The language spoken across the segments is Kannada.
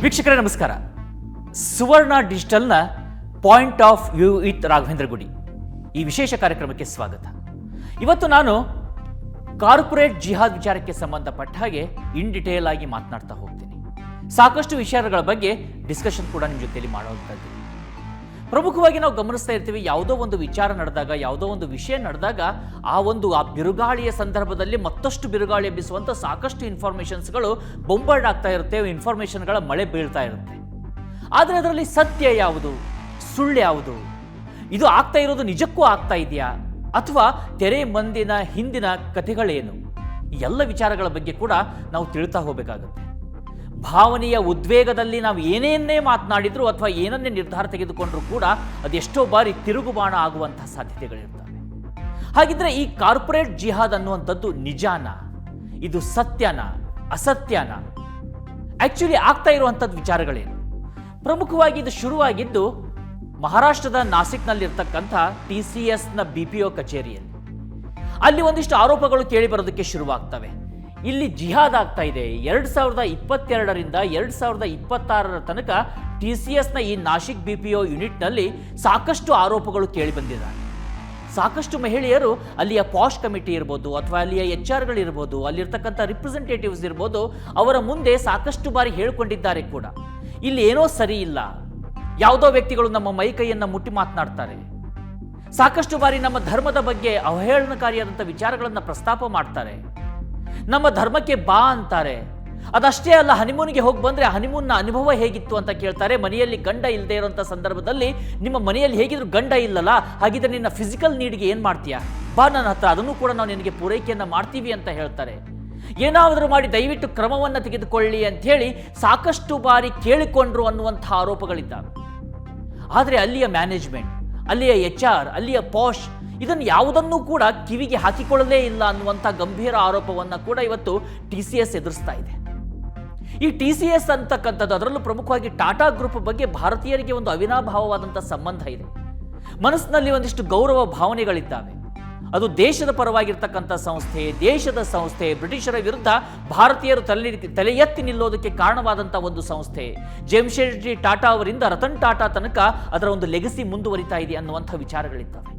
ವೀಕ್ಷಕರೇ ನಮಸ್ಕಾರ. ಸುವರ್ಣ ಡಿಜಿಟಲ್ನ point of view with Raghavendra Gudi ಈ ವಿಶೇಷ ಕಾರ್ಯಕ್ರಮಕ್ಕೆ ಸ್ವಾಗತ. ಇವತ್ತು ನಾನು ಕಾರ್ಪೊರೇಟ್ ಜಿಹಾದ್ ವಿಚಾರಕ್ಕೆ ಸಂಬಂಧಪಟ್ಟ ಹಾಗೆ ಇನ್ ಡಿಟೇಲ್ ಆಗಿ ಮಾತನಾಡ್ತಾ ಹೋಗ್ತೀನಿ. ಸಾಕಷ್ಟು ವಿಚಾರಗಳ ಬಗ್ಗೆ ಡಿಸ್ಕಷನ್ ಕೂಡ ನಿಮ್ಮ ಜೊತೆಯಲ್ಲಿ ಮಾಡೋಂಥದ್ದು. ಪ್ರಮುಖವಾಗಿ ನಾವು ಗಮನಿಸ್ತಾ ಇರ್ತೀವಿ, ಯಾವುದೋ ಒಂದು ವಿಚಾರ ನಡೆದಾಗ, ಯಾವುದೋ ಒಂದು ವಿಷಯ ನಡೆದಾಗ ಆ ಬಿರುಗಾಳಿಯ ಸಂದರ್ಭದಲ್ಲಿ ಮತ್ತಷ್ಟು ಬಿರುಗಾಳಿ ಎಬ್ಬಿಸುವಂಥ ಸಾಕಷ್ಟು ಇನ್ಫಾರ್ಮೇಷನ್ಸ್ಗಳು ಬೊಂಬಾರ್ಡ್ ಆಗ್ತಾ ಇರುತ್ತೆ, ಇನ್ಫಾರ್ಮೇಷನ್ಗಳ ಮಳೆ ಬೀಳ್ತಾ ಇರುತ್ತೆ. ಆದರೆ ಅದರಲ್ಲಿ ಸತ್ಯ ಯಾವುದು, ಸುಳ್ಳು ಯಾವುದು, ಇದು ಆಗ್ತಾ ಇರೋದು ನಿಜಕ್ಕೂ ಆಗ್ತಾ ಇದೆಯಾ, ಅಥವಾ ತೆರೆ ಮಂದಿನ ಹಿಂದಿನ ಕಥೆಗಳೇನು, ಈ ಎಲ್ಲ ವಿಚಾರಗಳ ಬಗ್ಗೆ ಕೂಡ ನಾವು ತಿಳ್ತಾ ಹೋಗಬೇಕಾಗುತ್ತೆ. ಭಾವನೆಯ ಉದ್ವೇಗದಲ್ಲಿ ನಾವು ಏನೇನೇ ಮಾತನಾಡಿದ್ರು ಅಥವಾ ಏನನ್ನೇ ನಿರ್ಧಾರ ತೆಗೆದುಕೊಂಡ್ರೂ ಕೂಡ ಅದೆಷ್ಟೋ ಬಾರಿ ತಿರುಗುಬಾಣ ಆಗುವಂತಹ ಸಾಧ್ಯತೆಗಳಿರ್ತವೆ. ಹಾಗಿದ್ರೆ ಈ ಕಾರ್ಪೊರೇಟ್ ಜಿಹಾದ್ ಅನ್ನುವಂಥದ್ದು ನಿಜಾನ, ಇದು ಸತ್ಯನ, ಅಸತ್ಯನ, ಆಕ್ಚುಲಿ ಆಗ್ತಾ ಇರುವಂಥದ್ದು ವಿಚಾರಗಳೇನು? ಪ್ರಮುಖವಾಗಿ ಇದು ಶುರುವಾಗಿದ್ದು ಮಹಾರಾಷ್ಟ್ರದ ನಾಸಿಕ್ನಲ್ಲಿರ್ತಕ್ಕಂಥ TCSನ BPO ಕಚೇರಿಯಲ್ಲಿ. ಅಲ್ಲಿ ಒಂದಿಷ್ಟು ಆರೋಪಗಳು ಕೇಳಿ ಬರೋದಕ್ಕೆ ಶುರುವಾಗ್ತವೆ. ಇಲ್ಲಿ ಜಿಹಾದ್ ಆಗ್ತಾ ಇದೆ. 2022ರಿಂದ 2026 ತನಕ TCSನ ಈ ನಾಸಿಕ್ BPO ಯೂನಿಟ್ನಲ್ಲಿ ಸಾಕಷ್ಟು ಆರೋಪಗಳು ಕೇಳಿ ಬಂದಿದ್ದಾರೆ. ಸಾಕಷ್ಟು ಮಹಿಳೆಯರು ಅಲ್ಲಿಯ ಪಾಶ್ ಕಮಿಟಿ ಇರ್ಬೋದು, ಅಥವಾ ಅಲ್ಲಿಯ HR ಅಲ್ಲಿರ್ತಕ್ಕಂಥ ರಿಪ್ರೆಸೆಂಟೇಟಿವ್ಸ್ ಇರ್ಬೋದು, ಅವರ ಮುಂದೆ ಸಾಕಷ್ಟು ಬಾರಿ ಹೇಳಿಕೊಂಡಿದ್ದಾರೆ ಕೂಡ, ಇಲ್ಲಿ ಏನೋ ಸರಿ ಇಲ್ಲ, ಯಾವುದೋ ವ್ಯಕ್ತಿಗಳು ನಮ್ಮ ಮೈಕೈಯನ್ನು ಮುಟ್ಟಿ ಮಾತನಾಡ್ತಾರೆ, ಸಾಕಷ್ಟು ಬಾರಿ ನಮ್ಮ ಧರ್ಮದ ಬಗ್ಗೆ ಅವಹೇಳನಕಾರಿಯಾದಂಥ ವಿಚಾರಗಳನ್ನು ಪ್ರಸ್ತಾಪ ಮಾಡ್ತಾರೆ, ನಮ್ಮ ಧರ್ಮಕ್ಕೆ ಬಾ ಅಂತಾರೆ. ಅದಷ್ಟೇ ಅಲ್ಲ, ಹನಿಮೂನ್ಗೆ ಹೋಗಿ ಬಂದರೆ ಹನಿಮೂನ್ನ ಅನುಭವ ಹೇಗಿತ್ತು ಅಂತ ಕೇಳ್ತಾರೆ. ಮನೆಯಲ್ಲಿ ಗಂಡ ಇಲ್ಲದೆ ಇರೋಂಥ ಸಂದರ್ಭದಲ್ಲಿ ನಿಮ್ಮ ಮನೆಯಲ್ಲಿ ಹೇಗಿದ್ರು ಗಂಡ ಇಲ್ಲಲ್ಲ, ಹಾಗಿದ್ರೆ ನಿನ್ನ ಫಿಸಿಕಲ್ ನೀಡ್ಗೆ ಏನು ಮಾಡ್ತೀಯಾ, ಬಾ ನನ್ನ ಹತ್ರ, ಅದನ್ನು ಕೂಡ ನಾವು ನಿನಗೆ ಪೂರೈಕೆಯನ್ನು ಮಾಡ್ತೀವಿ ಅಂತ ಹೇಳ್ತಾರೆ. ಏನಾದರೂ ಮಾಡಿ ದಯವಿಟ್ಟು ಕ್ರಮವನ್ನು ತೆಗೆದುಕೊಳ್ಳಿ ಅಂಥೇಳಿ ಸಾಕಷ್ಟು ಬಾರಿ ಕೇಳಿಕೊಂಡ್ರು ಅನ್ನುವಂಥ ಆರೋಪಗಳಿದ್ದಾವೆ. ಆದರೆ ಅಲ್ಲಿಯ ಮ್ಯಾನೇಜ್ಮೆಂಟ್, ಅಲ್ಲಿಯ HR, ಅಲ್ಲಿಯ ಪಾಶ್ ಇದನ್ನು ಯಾವುದನ್ನೂ ಕೂಡ ಕಿವಿಗೆ ಹಾಕಿಕೊಳ್ಳಲೇ ಇಲ್ಲ ಅನ್ನುವಂಥ ಗಂಭೀರ ಆರೋಪವನ್ನು ಕೂಡ ಇವತ್ತು TCS ಎದುರಿಸ್ತಾ ಇದೆ. ಈ TCS ಅಂತಕ್ಕಂಥದ್ದು, ಅದರಲ್ಲೂ ಪ್ರಮುಖವಾಗಿ ಟಾಟಾ ಗ್ರೂಪ್ ಬಗ್ಗೆ ಭಾರತೀಯರಿಗೆ ಒಂದು ಅವಿನಾಭಾವವಾದಂಥ ಸಂಬಂಧ ಇದೆ. ಮನಸ್ಸಿನಲ್ಲಿ ಒಂದಿಷ್ಟು ಗೌರವ ಭಾವನೆಗಳಿದ್ದಾವೆ. ಅದು ದೇಶದ ಪರವಾಗಿರ್ತಕ್ಕಂಥ ಸಂಸ್ಥೆ, ದೇಶದ ಸಂಸ್ಥೆ, ಬ್ರಿಟಿಷರ ವಿರುದ್ಧ ಭಾರತೀಯರು ತಲೆ ಎತ್ತಿ ನಿಲ್ಲೋದಕ್ಕೆ ಕಾರಣವಾದಂಥ ಒಂದು ಸಂಸ್ಥೆ. ಜೆಮ್ಶೆಡ್ಜಿ ಟಾಟಾ ಅವರಿಂದ ರತನ್ ಟಾಟಾ ತನಕ ಅದರ ಒಂದು ಲೆಗಸಿ ಮುಂದುವರಿತಾ ಇದೆ ಅನ್ನುವಂಥ ವಿಚಾರಗಳಿದ್ದಾವೆ.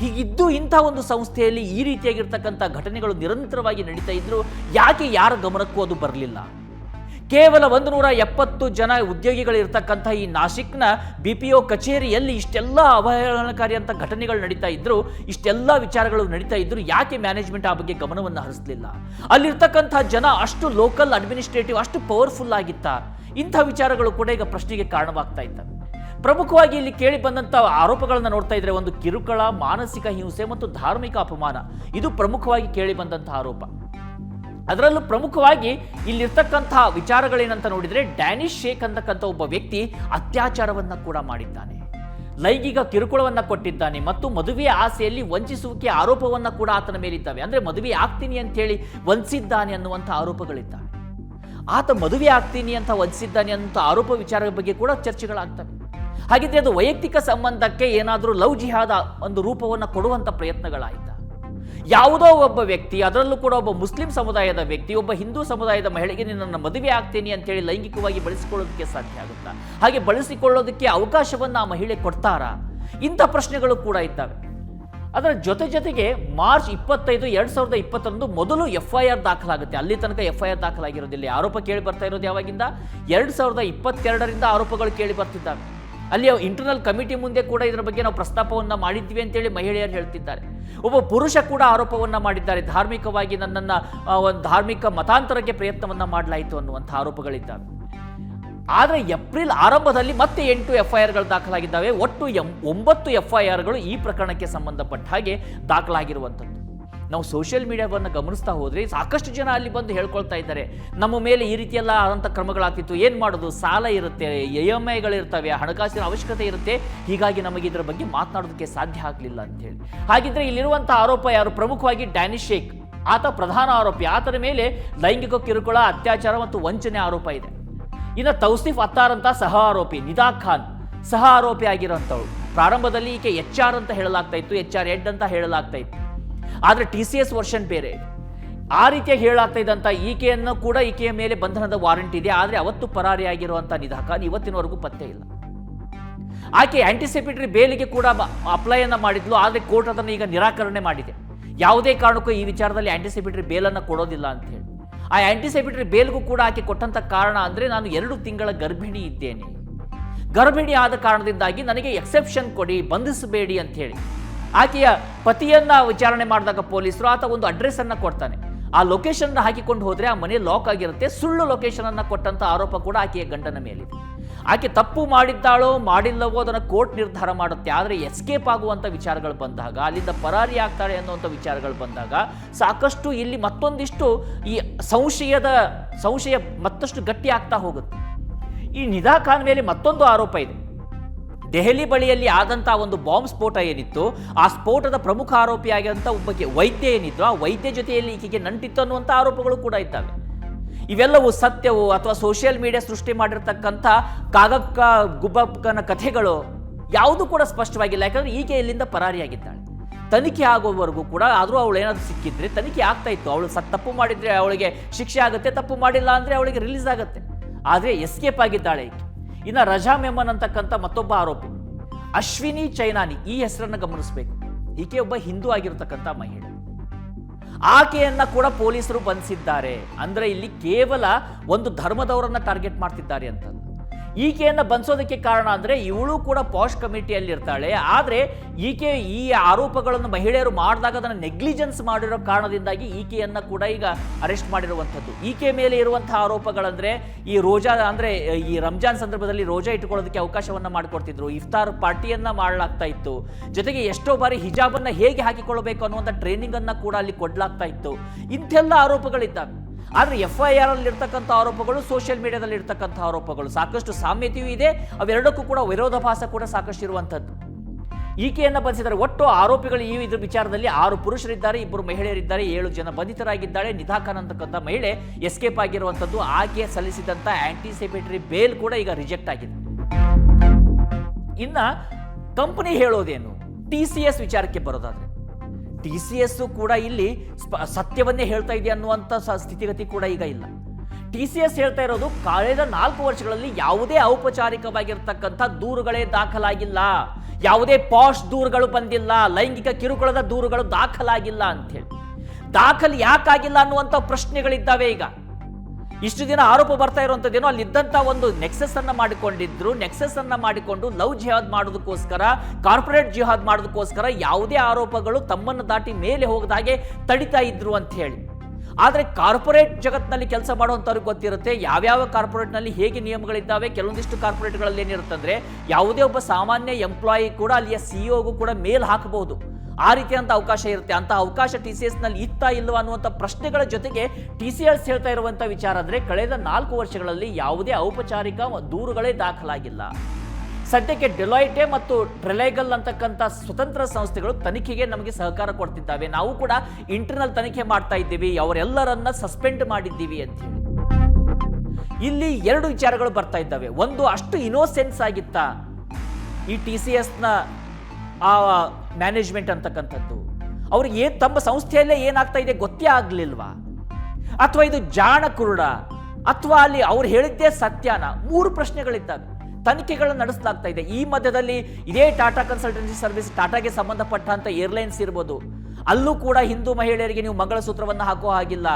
ಹೀಗಿದ್ದು ಇಂಥ ಒಂದು ಸಂಸ್ಥೆಯಲ್ಲಿ ಈ ರೀತಿಯಾಗಿರ್ತಕ್ಕಂಥ ಘಟನೆಗಳು ನಿರಂತರವಾಗಿ ನಡೀತಾ ಇದ್ರು, ಯಾಕೆ ಯಾರ ಗಮನಕ್ಕೂ ಅದು ಬರಲಿಲ್ಲ? ಕೇವಲ 170 ಜನ ಉದ್ಯೋಗಿಗಳಿರ್ತಕ್ಕಂಥ ಈ ನಾಸಿಕ್ನ BPO ಕಚೇರಿಯಲ್ಲಿ ಇಷ್ಟೆಲ್ಲ ಅವಹೇಳನಕಾರಿ ಅಂತ ಘಟನೆಗಳು ನಡೀತಾ ಇದ್ರು, ಇಷ್ಟೆಲ್ಲ ವಿಚಾರಗಳು ನಡೀತಾ ಇದ್ರು, ಯಾಕೆ ಮ್ಯಾನೇಜ್ಮೆಂಟ್ ಆ ಬಗ್ಗೆ ಗಮನವನ್ನು ಹರಿಸಲಿಲ್ಲ? ಅಲ್ಲಿರ್ತಕ್ಕಂಥ ಜನ ಅಷ್ಟು ಲೋಕಲ್ ಅಡ್ಮಿನಿಸ್ಟ್ರೇಟಿವ್ ಅಷ್ಟು ಪವರ್ಫುಲ್ ಆಗಿತ್ತ? ಇಂಥ ವಿಚಾರಗಳು ಕೂಡ ಈಗ ಪ್ರಶ್ನೆಗೆ ಕಾರಣವಾಗ್ತಾ ಇದ್ದಾವೆ. ಪ್ರಮುಖವಾಗಿ ಇಲ್ಲಿ ಕೇಳಿ ಬಂದಂಥ ಆರೋಪಗಳನ್ನು ನೋಡ್ತಾ ಇದ್ರೆ, ಒಂದು ಕಿರುಕುಳ, ಮಾನಸಿಕ ಹಿಂಸೆ ಮತ್ತು ಧಾರ್ಮಿಕ ಅಪಮಾನ, ಇದು ಪ್ರಮುಖವಾಗಿ ಕೇಳಿ ಬಂದಂಥ ಆರೋಪ. ಅದರಲ್ಲೂ ಪ್ರಮುಖವಾಗಿ ಇಲ್ಲಿರ್ತಕ್ಕಂಥ ವಿಚಾರಗಳೇನಂತ ನೋಡಿದರೆ, ಡ್ಯಾನಿಶ್ ಶೇಖ್ ಅಂತಕ್ಕಂಥ ಒಬ್ಬ ವ್ಯಕ್ತಿ ಅತ್ಯಾಚಾರವನ್ನು ಕೂಡ ಮಾಡಿದ್ದಾನೆ, ಲೈಂಗಿಕ ಕಿರುಕುಳವನ್ನು ಕೊಟ್ಟಿದ್ದಾನೆ, ಮತ್ತು ಮದುವೆಯ ಆಸೆಯಲ್ಲಿ ವಂಚಿಸುವಿಕೆ ಆರೋಪವನ್ನು ಕೂಡ ಆತನ ಮೇಲಿದ್ದಾವೆ. ಅಂದರೆ ಮದುವೆ ಆಗ್ತೀನಿ ಅಂತೇಳಿ ವಂಚಿಸಿದ್ದಾನೆ ಅನ್ನುವಂಥ ಆರೋಪಗಳಿದ್ದಾವೆ. ಆತ ಮದುವೆ ಆಗ್ತೀನಿ ಅಂತ ವಂಚಿಸಿದ್ದಾನೆ ಅನ್ನುವಂಥ ಆರೋಪ ವಿಚಾರದ ಬಗ್ಗೆ ಕೂಡ ಚರ್ಚೆಗಳಾಗ್ತವೆ. ಹಾಗಿದ್ರೆ ಅದು ವೈಯಕ್ತಿಕ ಸಂಬಂಧಕ್ಕೆ ಏನಾದರೂ ಲವ್ ಜಿಹಾದ ಒಂದು ರೂಪವನ್ನು ಕೊಡುವಂಥ ಪ್ರಯತ್ನಗಳಾಯಿತಾ? ಯಾವುದೋ ಒಬ್ಬ ವ್ಯಕ್ತಿ, ಅದರಲ್ಲೂ ಕೂಡ ಒಬ್ಬ ಮುಸ್ಲಿಂ ಸಮುದಾಯದ ವ್ಯಕ್ತಿ, ಒಬ್ಬ ಹಿಂದೂ ಸಮುದಾಯದ ಮಹಿಳೆಗೆ ನಿನ್ನನ್ನು ಮದುವೆ ಆಗ್ತೀನಿ ಅಂತೇಳಿ ಲೈಂಗಿಕವಾಗಿ ಬಳಸಿಕೊಳ್ಳೋದಕ್ಕೆ ಸಾಧ್ಯ ಆಗುತ್ತಾ? ಹಾಗೆ ಬಳಸಿಕೊಳ್ಳೋದಕ್ಕೆ ಅವಕಾಶವನ್ನು ಆ ಮಹಿಳೆ ಕೊಡ್ತಾರಾ? ಇಂಥ ಪ್ರಶ್ನೆಗಳು ಕೂಡ ಇದ್ದಾವೆ. ಅದರ ಜೊತೆಗೆ ಮಾರ್ಚ್ 25, 2021 ಮೊದಲು FIR ದಾಖಲಾಗುತ್ತೆ. ಅಲ್ಲಿ ತನಕ FIR ದಾಖಲಾಗಿರೋದಿಲ್ಲ. ಆರೋಪ ಕೇಳಿ ಬರ್ತಾ ಇರೋದು ಯಾವಾಗಿಂದ? 2022ರಿಂದ ಆರೋಪಗಳು ಕೇಳಿ ಬರ್ತಿದ್ದಾವೆ. ಅಲ್ಲಿ ಇಂಟರ್ನಲ್ ಕಮಿಟಿ ಮುಂದೆ ಕೂಡ ಇದರ ಬಗ್ಗೆ ನಾವು ಪ್ರಸ್ತಾಪವನ್ನು ಮಾಡಿದ್ವಿ ಅಂತೇಳಿ ಮಹಿಳೆಯರು ಹೇಳ್ತಿದ್ದಾರೆ. ಒಬ್ಬ ಪುರುಷ ಕೂಡ ಆರೋಪವನ್ನು ಮಾಡಿದ್ದಾರೆ, ಧಾರ್ಮಿಕವಾಗಿ ನನ್ನನ್ನು ಒಂದು ಧಾರ್ಮಿಕ ಮತಾಂತರಕ್ಕೆ ಪ್ರಯತ್ನವನ್ನು ಮಾಡಲಾಯಿತು ಅನ್ನುವಂಥ ಆರೋಪಗಳಿದ್ದಾವೆ. ಆದರೆ ಏಪ್ರಿಲ್ ಆರಂಭದಲ್ಲಿ ಮತ್ತೆ 8 FIRಗಳು ದಾಖಲಾಗಿದ್ದಾವೆ. ಒಟ್ಟು 9 FIRಗಳು ಈ ಪ್ರಕರಣಕ್ಕೆ ಸಂಬಂಧಪಟ್ಟ ಹಾಗೆ ದಾಖಲಾಗಿರುವಂಥದ್ದು. ನಾವು ಸೋಷಿಯಲ್ ಮೀಡಿಯಾವನ್ನು ಗಮನಿಸ್ತಾ ಹೋದರೆ ಸಾಕಷ್ಟು ಜನ ಅಲ್ಲಿ ಬಂದು ಹೇಳ್ಕೊಳ್ತಾ ಇದ್ದಾರೆ, ನಮ್ಮ ಮೇಲೆ ಈ ರೀತಿಯೆಲ್ಲ ಆದಂಥ ಕ್ರಮಗಳಾಗ್ತಿತ್ತು, ಏನು ಮಾಡೋದು, ಸಾಲ ಇರುತ್ತೆ, EMIಗಳಿರ್ತವೆ, ಹಣಕಾಸಿನ ಅವಶ್ಯಕತೆ ಇರುತ್ತೆ, ಹೀಗಾಗಿ ನಮಗೆ ಇದರ ಬಗ್ಗೆ ಮಾತನಾಡೋದಕ್ಕೆ ಸಾಧ್ಯ ಆಗಲಿಲ್ಲ ಅಂತೇಳಿ. ಹಾಗಿದ್ರೆ ಇಲ್ಲಿರುವಂಥ ಆರೋಪ ಯಾರು? ಪ್ರಮುಖವಾಗಿ ಡ್ಯಾನಿಶ್ ಶೇಖ್, ಆತ ಪ್ರಧಾನ ಆರೋಪಿ. ಆತನ ಮೇಲೆ ಲೈಂಗಿಕ ಕಿರುಕುಳ, ಅತ್ಯಾಚಾರ ಮತ್ತು ವಂಚನೆ ಆರೋಪ ಇದೆ. ಇನ್ನು ತೌಸಿಫ್ ಅತ್ತಾರ್ ಅಂತ ಸಹ ಆರೋಪಿ, ನಿದಾ ಖಾನ್ ಸಹ ಆರೋಪಿ ಆಗಿರೋಂಥವ್ರು. ಪ್ರಾರಂಭದಲ್ಲಿ ಈಕೆ HR ಅಂತ ಹೇಳಲಾಗ್ತಾ ಇತ್ತು, HR ಹೆಡ್ ಅಂತ ಹೇಳಲಾಗ್ತಾ ಇತ್ತು. ಆದರೆ TCS ವರ್ಷನ್ ಬೇರೆ. ಆ ರೀತಿಯಾಗಿ ಹೇಳಾಗ್ತಾ ಇದ್ದಂಥ ಈಕೆಯನ್ನು ಕೂಡ ಈಕೆಯ ಮೇಲೆ ಬಂಧನದ ವಾರೆಂಟ್ ಇದೆ. ಆದರೆ ಅವತ್ತು ಪರಾರಿಯಾಗಿರುವಂಥ ನಿಧಾ ಖಾನ್ ಇವತ್ತಿನವರೆಗೂ ಪತ್ತೆ ಇಲ್ಲ. ಆಕೆ ಆಂಟಿಸಿಪೇಟರಿ ಬೇಲಿಗೆ ಕೂಡ ಅಪ್ಲೈಯನ್ನು ಮಾಡಿದ್ಲು. ಆದರೆ ಕೋರ್ಟ್ ಅದನ್ನು ಈಗ ನಿರಾಕರಣೆ ಮಾಡಿದೆ. ಯಾವುದೇ ಕಾರಣಕ್ಕೂ ಈ ವಿಚಾರದಲ್ಲಿ ಆಂಟಿಸಿಪೇಟರಿ ಬೇಲನ್ನು ಕೊಡೋದಿಲ್ಲ ಅಂತ ಹೇಳಿ. ಆ ಆಂಟಿಸಿಪೇಟರಿ ಬೇಲ್ಗೂ ಕೂಡ ಆಕೆ ಕೊಟ್ಟಂಥ ಕಾರಣ ಅಂದರೆ, ನಾನು 2 ತಿಂಗಳ ಗರ್ಭಿಣಿ ಇದ್ದೇನೆ, ಗರ್ಭಿಣಿ ಆದ ಕಾರಣದಿಂದಾಗಿ ನನಗೆ ಎಕ್ಸೆಪ್ಷನ್ ಕೊಡಿ, ಬಂಧಿಸಬೇಡಿ ಅಂತ ಹೇಳಿ. ಆಕೆಯ ಪತಿಯನ್ನ ವಿಚಾರಣೆ ಮಾಡಿದಾಗ ಪೊಲೀಸರು ಆತ ಒಂದು ಅಡ್ರೆಸ್ ಅನ್ನ ಕೊಡ್ತಾನೆ. ಆ ಲೊಕೇಶನ್ ಹಾಕಿಕೊಂಡು ಹೋದ್ರೆ ಆ ಮನೆ ಲಾಕ್ ಆಗಿರುತ್ತೆ. ಸುಳ್ಳು ಲೊಕೇಶನ್ ಅನ್ನ ಕೊಟ್ಟಂತ ಆರೋಪ ಕೂಡ ಆಕೆಯ ಗಂಡನ ಮೇಲಿದೆ. ಆಕೆ ತಪ್ಪು ಮಾಡಿದ್ದಾಳೋ ಮಾಡಿಲ್ಲವೋ ಅದನ್ನು ಕೋರ್ಟ್ ನಿರ್ಧಾರ ಮಾಡುತ್ತೆ. ಆದರೆ ಎಸ್ಕೇಪ್ ಆಗುವಂಥ ವಿಚಾರಗಳು ಬಂದಾಗ, ಅಲ್ಲಿಂದ ಪರಾರಿ ಆಗ್ತಾಳೆ ಅನ್ನುವಂಥ ವಿಚಾರಗಳು ಬಂದಾಗ ಸಾಕಷ್ಟು ಇಲ್ಲಿ ಮತ್ತೊಂದಿಷ್ಟು ಈ ಸಂಶಯ ಮತ್ತಷ್ಟು ಗಟ್ಟಿ ಆಗ್ತಾ ಹೋಗುತ್ತೆ. ಈ ನಿಧಾ ಖಾನ್ ಮೇಲೆ ಮತ್ತೊಂದು ಆರೋಪ ಇದೆ. ದೆಹಲಿ ಬಳಿಯಲ್ಲಿ ಆದಂಥ ಒಂದು ಬಾಂಬ್ ಸ್ಫೋಟ ಏನಿತ್ತು, ಆ ಸ್ಫೋಟದ ಪ್ರಮುಖ ಆರೋಪಿಯಾಗಿರುವಂಥ ಒಬ್ಬ ವೈದ್ಯ ಏನಿದ್ರು, ಆ ವೈದ್ಯ ಜೊತೆಯಲ್ಲಿ ಈಕೆಗೆ ನಂಟಿತ್ತು ಅನ್ನುವಂಥ ಆರೋಪಗಳು ಕೂಡ ಇದ್ದಾವೆ. ಇವೆಲ್ಲವೂ ಸತ್ಯವು ಅಥವಾ ಸೋಷಿಯಲ್ ಮೀಡಿಯಾ ಸೃಷ್ಟಿ ಮಾಡಿರ್ತಕ್ಕಂಥ ಕಾಗಕ್ಕ ಗುಬ್ಬಕ್ಕನ ಕಥೆಗಳು ಯಾವುದೂ ಕೂಡ ಸ್ಪಷ್ಟವಾಗಿಲ್ಲ. ಯಾಕಂದರೆ ಈಕೆ ಇಲ್ಲಿಂದ ಪರಾರಿಯಾಗಿದ್ದಾಳೆ. ತನಿಖೆ ಆಗುವವರೆಗೂ ಕೂಡ ಆದರೂ ಅವಳು ಏನಾದರೂ ಸಿಕ್ಕಿದ್ರೆ ತನಿಖೆ ಆಗ್ತಾ ಇತ್ತು. ಅವಳು ತಪ್ಪು ಮಾಡಿದರೆ ಅವಳಿಗೆ ಶಿಕ್ಷೆ ಆಗುತ್ತೆ, ತಪ್ಪು ಮಾಡಿಲ್ಲ ಅಂದರೆ ಅವಳಿಗೆ ರಿಲೀಸ್ ಆಗುತ್ತೆ. ಆದರೆ ಎಸ್ಕೇಪ್ ಆಗಿದ್ದಾಳೆ ಈಕೆ. ಇನ್ನು ರಜಾ ಮೆಮನ್ ಅಂತಕ್ಕಂಥ ಮತ್ತೊಬ್ಬ ಆರೋಪಿ ಅಶ್ವಿನಿ ಚೈನಾನಿ, ಈ ಹೆಸರನ್ನು ಗಮನಿಸಬೇಕು. ಈಕೆ ಒಬ್ಬ ಹಿಂದೂ ಆಗಿರತಕ್ಕಂಥ ಮಹಿಳೆ. ಆಕೆಯನ್ನ ಕೂಡ ಪೊಲೀಸರು ಬಂಧಿಸಿದ್ದಾರೆ. ಅಂದ್ರೆ ಇಲ್ಲಿ ಕೇವಲ ಒಂದು ಧರ್ಮದವರನ್ನ ಟಾರ್ಗೆಟ್ ಮಾಡ್ತಿದ್ದಾರೆ ಅಂತ. ಈಕೆಯನ್ನ ಬಂಧಿಸೋದಕ್ಕೆ ಕಾರಣ ಅಂದ್ರೆ ಇವಳು ಕೂಡ ಪಾಶ್ ಕಮಿಟಿಯಲ್ಲಿ ಇರ್ತಾಳೆ. ಆದ್ರೆ ಈಕೆ ಈ ಆರೋಪಗಳನ್ನು ಮಹಿಳೆಯರು ಮಾಡಿದಾಗ ಅದನ್ನು ನೆಗ್ಲಿಜೆನ್ಸ್ ಮಾಡಿರೋ ಕಾರಣದಿಂದಾಗಿ ಈಕೆಯನ್ನ ಕೂಡ ಈಗ ಅರೆಸ್ಟ್ ಮಾಡಿರುವಂಥದ್ದು. ಈಕೆ ಮೇಲೆ ಇರುವಂತಹ ಆರೋಪಗಳಂದ್ರೆ ಈ ರೋಜಾ ಅಂದ್ರೆ ಈ ರಂಜಾನ್ ಸಂದರ್ಭದಲ್ಲಿ ರೋಜಾ ಇಟ್ಟುಕೊಳ್ಳೋದಕ್ಕೆ ಅವಕಾಶವನ್ನ ಮಾಡಿಕೊಡ್ತಿದ್ರು, ಇಫ್ತಾರ್ ಪಾರ್ಟಿಯನ್ನ ಮಾಡಲಾಗ್ತಾ ಇತ್ತು, ಜೊತೆಗೆ ಎಷ್ಟೋ ಬಾರಿ ಹಿಜಾಬನ್ನ ಹೇಗೆ ಹಾಕಿಕೊಳ್ಳಬೇಕು ಅನ್ನುವಂಥ ಟ್ರೈನಿಂಗ್ ಅನ್ನ ಕೂಡ ಅಲ್ಲಿ ಕೊಡ್ಲಾಗ್ತಾ ಇತ್ತು. ಇಂಥೆಲ್ಲ ಆರೋಪಗಳಿದ್ದಾವೆ. ಆದರೆ FIR ಅಲ್ಲಿ ಇರ್ತಕ್ಕಂಥ ಆರೋಪಗಳು, ಸೋಷಿಯಲ್ ಮೀಡಿಯಾದಲ್ಲಿ ಇರ್ತಕ್ಕಂಥ ಆರೋಪಗಳು ಸಾಕಷ್ಟು ಸಾಮ್ಯತೆಯೂ ಇದೆ. ಅವೆರಡಕ್ಕೂ ಕೂಡ ವಿರೋಧಾಭಾಸ ಕೂಡ ಸಾಕಷ್ಟು ಇರುವಂಥದ್ದು. ಈಕೆಯನ್ನು ಬಂಧಿಸಿದರೆ ಒಟ್ಟು ಆರೋಪಿಗಳು ಈ ಇದ್ರ ವಿಚಾರದಲ್ಲಿ 6 ಪುರುಷರಿದ್ದಾರೆ, 2 ಮಹಿಳೆಯರಿದ್ದಾರೆ, 7 ಜನ ಬಂಧಿತರಾಗಿದ್ದಾರೆ. ನಿಧಾ ಖಾನ್ ಅಂತಕ್ಕಂಥ ಮಹಿಳೆ ಎಸ್ಕೇಪ್ ಆಗಿರುವಂಥದ್ದು. ಆಕೆ ಸಲ್ಲಿಸಿದಂಥ ಆಂಟಿಸಿಪೇಟರಿ ಬೇಲ್ ಕೂಡ ಈಗ ರಿಜೆಕ್ಟ್ ಆಗಿದೆ. ಇನ್ನ ಕಂಪನಿ ಹೇಳೋದೇನು, TCS ವಿಚಾರಕ್ಕೆ ಬರೋದಾದ್ರೆ TCS ಕೂಡ ಇಲ್ಲಿ ಸತ್ಯವನ್ನೇ ಹೇಳ್ತಾ ಇದೆ ಅನ್ನುವಂಥ ಸ್ಥಿತಿಗತಿ ಕೂಡ ಈಗ ಇಲ್ಲ. TCS ಹೇಳ್ತಾ ಇರೋದು ಕಳೆದ 4 ವರ್ಷಗಳಲ್ಲಿ ಯಾವುದೇ ಔಪಚಾರಿಕವಾಗಿರ್ತಕ್ಕಂಥ ದೂರುಗಳೇ ದಾಖಲಾಗಿಲ್ಲ, ಯಾವುದೇ ಪಾಶ್ ದೂರುಗಳು ಬಂದಿಲ್ಲ, ಲೈಂಗಿಕ ಕಿರುಕುಳದ ದೂರುಗಳು ದಾಖಲಾಗಿಲ್ಲ ಅಂತೇಳಿ. ದಾಖಲೆ ಯಾಕಾಗಿಲ್ಲ ಅನ್ನುವಂಥ ಪ್ರಶ್ನೆಗಳಿದ್ದಾವೆ. ಈಗ ಇಷ್ಟು ದಿನ ಆರೋಪ ಬರ್ತಾ ಇರುವಂಥದ್ದೇನೋ ಅಲ್ಲಿದ್ದಂಥ ಒಂದು ನೆಕ್ಸಸ್ ಅನ್ನ ಮಾಡಿಕೊಂಡಿದ್ರು. ನೆಕ್ಸಸ್ ಅನ್ನ ಮಾಡಿಕೊಂಡು ಲವ್ ಜಿಹಾದ್ ಮಾಡೋದಕ್ಕೋಸ್ಕರ, ಕಾರ್ಪೊರೇಟ್ ಜಿಹಾದ್ ಮಾಡೋದಕ್ಕೋಸ್ಕರ ಯಾವುದೇ ಆರೋಪಗಳು ತಮ್ಮನ್ನು ದಾಟಿ ಮೇಲೆ ಹೋಗದಾಗೆ ತಡಿತಾ ಇದ್ರು ಅಂತ ಹೇಳಿ. ಆದರೆ ಕಾರ್ಪೊರೇಟ್ ಜಗತ್ತಿನಲ್ಲಿ ಕೆಲಸ ಮಾಡುವಂಥವ್ರಿಗೆ ಗೊತ್ತಿರುತ್ತೆ ಯಾವ್ಯಾವ ಕಾರ್ಪೊರೇಟ್ನಲ್ಲಿ ಹೇಗೆ ನಿಯಮಗಳಿದ್ದಾವೆ. ಕೆಲವೊಂದಿಷ್ಟು ಕಾರ್ಪೊರೇಟ್ಗಳಲ್ಲಿ ಏನಿರುತ್ತೆ ಅಂದರೆ ಯಾವುದೇ ಒಬ್ಬ ಸಾಮಾನ್ಯ ಎಂಪ್ಲಾಯಿ ಕೂಡ ಅಲ್ಲಿಯ CEOಗೂ ಕೂಡ ಮೇಲ್ ಹಾಕಬಹುದು. ಆ ರೀತಿಯಂಥ ಅವಕಾಶ ಇರುತ್ತೆ. ಅಂತ ಅವಕಾಶ TCS ನಲ್ಲಿ ಇತ್ತಾ ಇಲ್ವಾ ಅನ್ನುವಂಥ ಪ್ರಶ್ನೆಗಳ ಜೊತೆಗೆ TCS ಹೇಳ್ತಾ ಇರುವಂಥ ವಿಚಾರ ಅಂದರೆ ಕಳೆದ 4 ವರ್ಷಗಳಲ್ಲಿ ಯಾವುದೇ ಔಪಚಾರಿಕ ದೂರುಗಳೇ ದಾಖಲಾಗಿಲ್ಲ. ಸದ್ಯಕ್ಕೆ ಡೆಲಾಯ್ಟೆ ಮತ್ತು ಟ್ರೆಲೈಗಲ್ ಅಂತಕ್ಕಂಥ ಸ್ವತಂತ್ರ ಸಂಸ್ಥೆಗಳು ತನಿಖೆಗೆ ನಮಗೆ ಸಹಕಾರ ಕೊಡ್ತಿದ್ದಾವೆ. ನಾವು ಕೂಡ ಇಂಟರ್ನಲ್ ತನಿಖೆ ಮಾಡ್ತಾ ಇದ್ದೀವಿ, ಅವರೆಲ್ಲರನ್ನ ಸಸ್ಪೆಂಡ್ ಮಾಡಿದ್ದೀವಿ ಅಂತ ಹೇಳಿ. ಇಲ್ಲಿ 2 ವಿಚಾರಗಳು ಬರ್ತಾ ಇದ್ದಾವೆ. ಒಂದು, ಅಷ್ಟು ಇನೋಸೆನ್ಸ್ ಆಗಿತ್ತಾ ಈ TCSನ ಆ ಮ್ಯಾನೇಜ್ಮೆಂಟ್ ಅಂತಕ್ಕಂಥದ್ದು? ಅವ್ರಿಗೆ ತಮ್ಮ ಸಂಸ್ಥೆಯಲ್ಲೇ ಏನಾಗ್ತಾ ಇದೆ ಗೊತ್ತೇ ಆಗ್ಲಿಲ್ವಾ? ಅಥವಾ ಇದು ಜಾಣ ಕುರುಡ? ಅಥವಾ ಅಲ್ಲಿ ಅವ್ರು ಹೇಳಿದ್ದೇ ಸತ್ಯನಾ? 3 ಪ್ರಶ್ನೆಗಳಿದ್ದಾವೆ. ತನಿಖೆಗಳನ್ನು ನಡೆಸಲಾಗ್ತಾ ಇದೆ. ಈ ಮಧ್ಯದಲ್ಲಿ ಇದೇ ಟಾಟಾ ಕನ್ಸಲ್ಟೆನ್ಸಿ ಸರ್ವಿಸ್, ಟಾಟಾಗೆ ಸಂಬಂಧಪಟ್ಟಂತ ಏರ್ಲೈನ್ಸ್ ಇರ್ಬೋದು, ಅಲ್ಲೂ ಕೂಡ ಹಿಂದೂ ಮಹಿಳೆಯರಿಗೆ ನೀವು ಮಂಗಳಸೂತ್ರವನ್ನು ಹಾಕೋ ಹಾಗಿಲ್ಲ,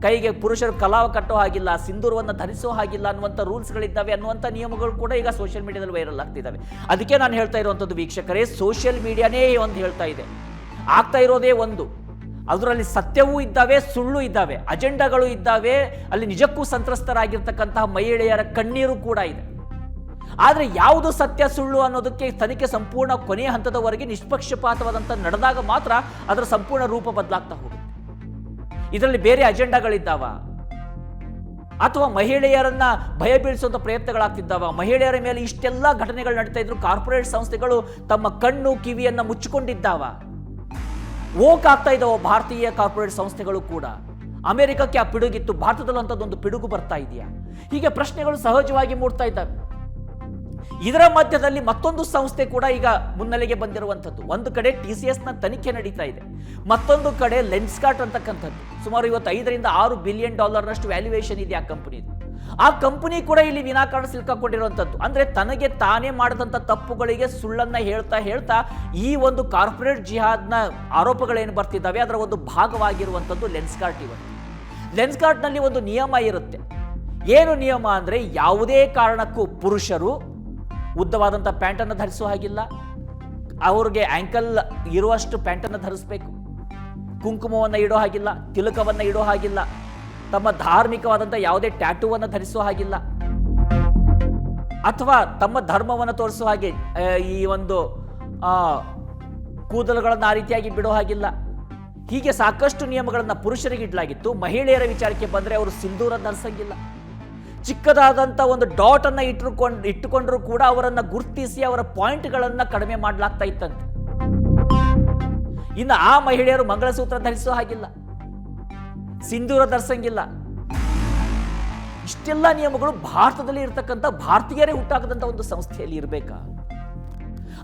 ಕೈಗೆ ಪುರುಷರು ಕಲಾವ ಕಟ್ಟೋ ಹಾಗಿಲ್ಲ, ಸಿಂಧೂರವನ್ನು ಧರಿಸೋ ಹಾಗಿಲ್ಲ ಅನ್ನುವಂಥ ರೂಲ್ಸ್ಗಳಿದ್ದಾವೆ ಅನ್ನುವಂಥ ನಿಯಮಗಳು ಕೂಡ ಈಗ ಸೋಷಿಯಲ್ ಮೀಡಿಯಾದಲ್ಲಿ ವೈರಲ್ ಆಗ್ತಿದ್ದಾವೆ. ಅದಕ್ಕೆ ನಾನು ಹೇಳ್ತಾ ಇರುವಂಥದ್ದು ವೀಕ್ಷಕರೇ, ಸೋಷಿಯಲ್ ಮೀಡಿಯಾನೇ ಒಂದು ಹೇಳ್ತಾ ಇದೆ, ಆಗ್ತಾ ಇರೋದೇ ಒಂದು. ಅದರಲ್ಲಿ ಸತ್ಯವೂ ಇದ್ದಾವೆ, ಸುಳ್ಳು ಇದ್ದಾವೆ, ಅಜೆಂಡಾಗಳು ಇದ್ದಾವೆ, ಅಲ್ಲಿ ನಿಜಕ್ಕೂ ಸಂತ್ರಸ್ತರಾಗಿರ್ತಕ್ಕಂತಹ ಮಹಿಳೆಯರ ಕಣ್ಣೀರು ಕೂಡ ಇದೆ. ಆದರೆ ಯಾವುದು ಸತ್ಯ ಸುಳ್ಳು ಅನ್ನೋದಕ್ಕೆ ತನಿಖೆ ಸಂಪೂರ್ಣ ಕೊನೆಯ ಹಂತದವರೆಗೆ ನಿಷ್ಪಕ್ಷಪಾತವಾದಂಥ ನಡೆದಾಗ ಮಾತ್ರ ಅದರ ಸಂಪೂರ್ಣ ರೂಪ ಬದಲಾಗ್ತಾ ಹೋಗುತ್ತೆ. ಇದರಲ್ಲಿ ಬೇರೆ ಅಜೆಂಡಾಗಳಿದ್ದಾವ ಅಥವಾ ಮಹಿಳೆಯರನ್ನ ಭಯ ಬೀಳಿಸುವಂಥ ಪ್ರಯತ್ನಗಳಾಗ್ತಿದ್ದಾವ? ಮಹಿಳೆಯರ ಮೇಲೆ ಇಷ್ಟೆಲ್ಲ ಘಟನೆಗಳು ನಡೀತಾ ಇದ್ರು, ಕಾರ್ಪೊರೇಟ್ ಸಂಸ್ಥೆಗಳು ತಮ್ಮ ಕಣ್ಣು ಕಿವಿಯನ್ನ ಮುಚ್ಚಿಕೊಂಡಿದ್ದಾವ? ಓಕ್ ಆಗ್ತಾ ಇದ್ದಾವ ಭಾರತೀಯ ಕಾರ್ಪೊರೇಟ್ ಸಂಸ್ಥೆಗಳು ಕೂಡ. ಅಮೆರಿಕಕ್ಕೆ ಆ ಪಿಡುಗಿತ್ತು, ಭಾರತದಲ್ಲಂಥದ್ದೊಂದು ಪಿಡುಗು ಬರ್ತಾ ಇದೆಯಾ? ಹೀಗೆ ಪ್ರಶ್ನೆಗಳು ಸಹಜವಾಗಿ ಮೂಡ್ತಾ ಇದ್ದಾವೆ. ಇದರ ಮಧ್ಯದಲ್ಲಿ ಮತ್ತೊಂದು ಸಂಸ್ಥೆ ಕೂಡ ಈಗ ಮುನ್ನೆಲೆಗೆ ಬಂದಿರುವಂಥದ್ದು. ಒಂದು ಕಡೆ TCSನ ತನಿಖೆ ನಡೀತಾ ಇದೆ, ಮತ್ತೊಂದು ಕಡೆ ಲೆನ್ಸ್ಕಾರ್ಟ್ ಅಂತಕ್ಕಂಥದ್ದು ಸುಮಾರು ಇವತ್ತು $5 to $6 ಬಿಲಿಯನ್ ವ್ಯಾಲ್ಯೂಯೇಷನ್ ಇದೆ ಆ ಕಂಪನಿದು. ಆ ಕಂಪನಿ ಕೂಡ ಇಲ್ಲಿ ವಿನಾಕಾರಣ ಸಿಲ್ಕಾಕೊಂಡಿರುವಂಥದ್ದು. ಅಂದರೆ ತನಗೆ ತಾನೇ ಮಾಡಿದಂಥ ತಪ್ಪುಗಳಿಗೆ ಸುಳ್ಳನ್ನು ಹೇಳ್ತಾ ಈ ಒಂದು ಕಾರ್ಪೊರೇಟ್ ಜಿಹಾದ್ನ ಆರೋಪಗಳೇನು ಬರ್ತಿದ್ದಾವೆ ಅದರ ಒಂದು ಭಾಗವಾಗಿರುವಂಥದ್ದು ಲೆನ್ಸ್ಕಾರ್ಟ್. ಇವತ್ತು ಲೆನ್ಸ್ಕಾರ್ಟ್ನಲ್ಲಿ ಒಂದು ನಿಯಮ ಇರುತ್ತೆ. ಏನು ನಿಯಮ ಅಂದರೆ ಯಾವುದೇ ಕಾರಣಕ್ಕೂ ಪುರುಷರು ಉದ್ದವಾದಂಥ ಪ್ಯಾಂಟನ್ನು ಧರಿಸೋ ಹಾಗಿಲ್ಲ, ಅವ್ರಿಗೆ ಆ್ಯಂಕಲ್ ಇರುವಷ್ಟು ಪ್ಯಾಂಟನ್ನು ಧರಿಸಬೇಕು, ಕುಂಕುಮವನ್ನು ಇಡೋ ಹಾಗಿಲ್ಲ, ತಿಲಕವನ್ನು ಇಡೋ ಹಾಗಿಲ್ಲ, ತಮ್ಮ ಧಾರ್ಮಿಕವಾದಂಥ ಯಾವುದೇ ಟ್ಯಾಟೂವನ್ನು ಧರಿಸೋ ಹಾಗಿಲ್ಲ, ಅಥವಾ ತಮ್ಮ ಧರ್ಮವನ್ನು ತೋರಿಸೋ ಹಾಗೆ ಈ ಒಂದು ಕೂದಲುಗಳನ್ನು ಆ ರೀತಿಯಾಗಿ ಬಿಡೋ ಹಾಗಿಲ್ಲ. ಹೀಗೆ ಸಾಕಷ್ಟು ನಿಯಮಗಳನ್ನು ಪುರುಷರಿಗೆ ಇಡಲಾಗಿತ್ತು. ಮಹಿಳೆಯರ ವಿಚಾರಕ್ಕೆ ಬಂದರೆ ಅವರು ಸಿಂಧೂರ ಧರಿಸಂಗಿಲ್ಲ. ಚಿಕ್ಕದಾದಂಥ ಒಂದು ಡಾಟ್ ಅನ್ನು ಇಟ್ಟುಕೊಂಡ್ರೂ ಕೂಡ ಅವರನ್ನು ಗುರುತಿಸಿ ಅವರ ಪಾಯಿಂಟ್ಗಳನ್ನು ಕಡಿಮೆ ಮಾಡಲಾಗ್ತಾ ಇತ್ತಂತೆ. ಇನ್ನು ಆ ಮಹಿಳೆಯರು ಮಂಗಳಸೂತ್ರ ಧರಿಸೋ ಹಾಗಿಲ್ಲ, ಸಿಂಧೂರ ಧರಿಸಂಗಿಲ್ಲ. ಇಷ್ಟೆಲ್ಲ ನಿಯಮಗಳು ಭಾರತದಲ್ಲಿ ಇರತಕ್ಕಂಥ ಭಾರತೀಯರೇ ಹುಟ್ಟಾಕದಂಥ ಒಂದು ಸಂಸ್ಥೆಯಲ್ಲಿ ಇರಬೇಕಾ?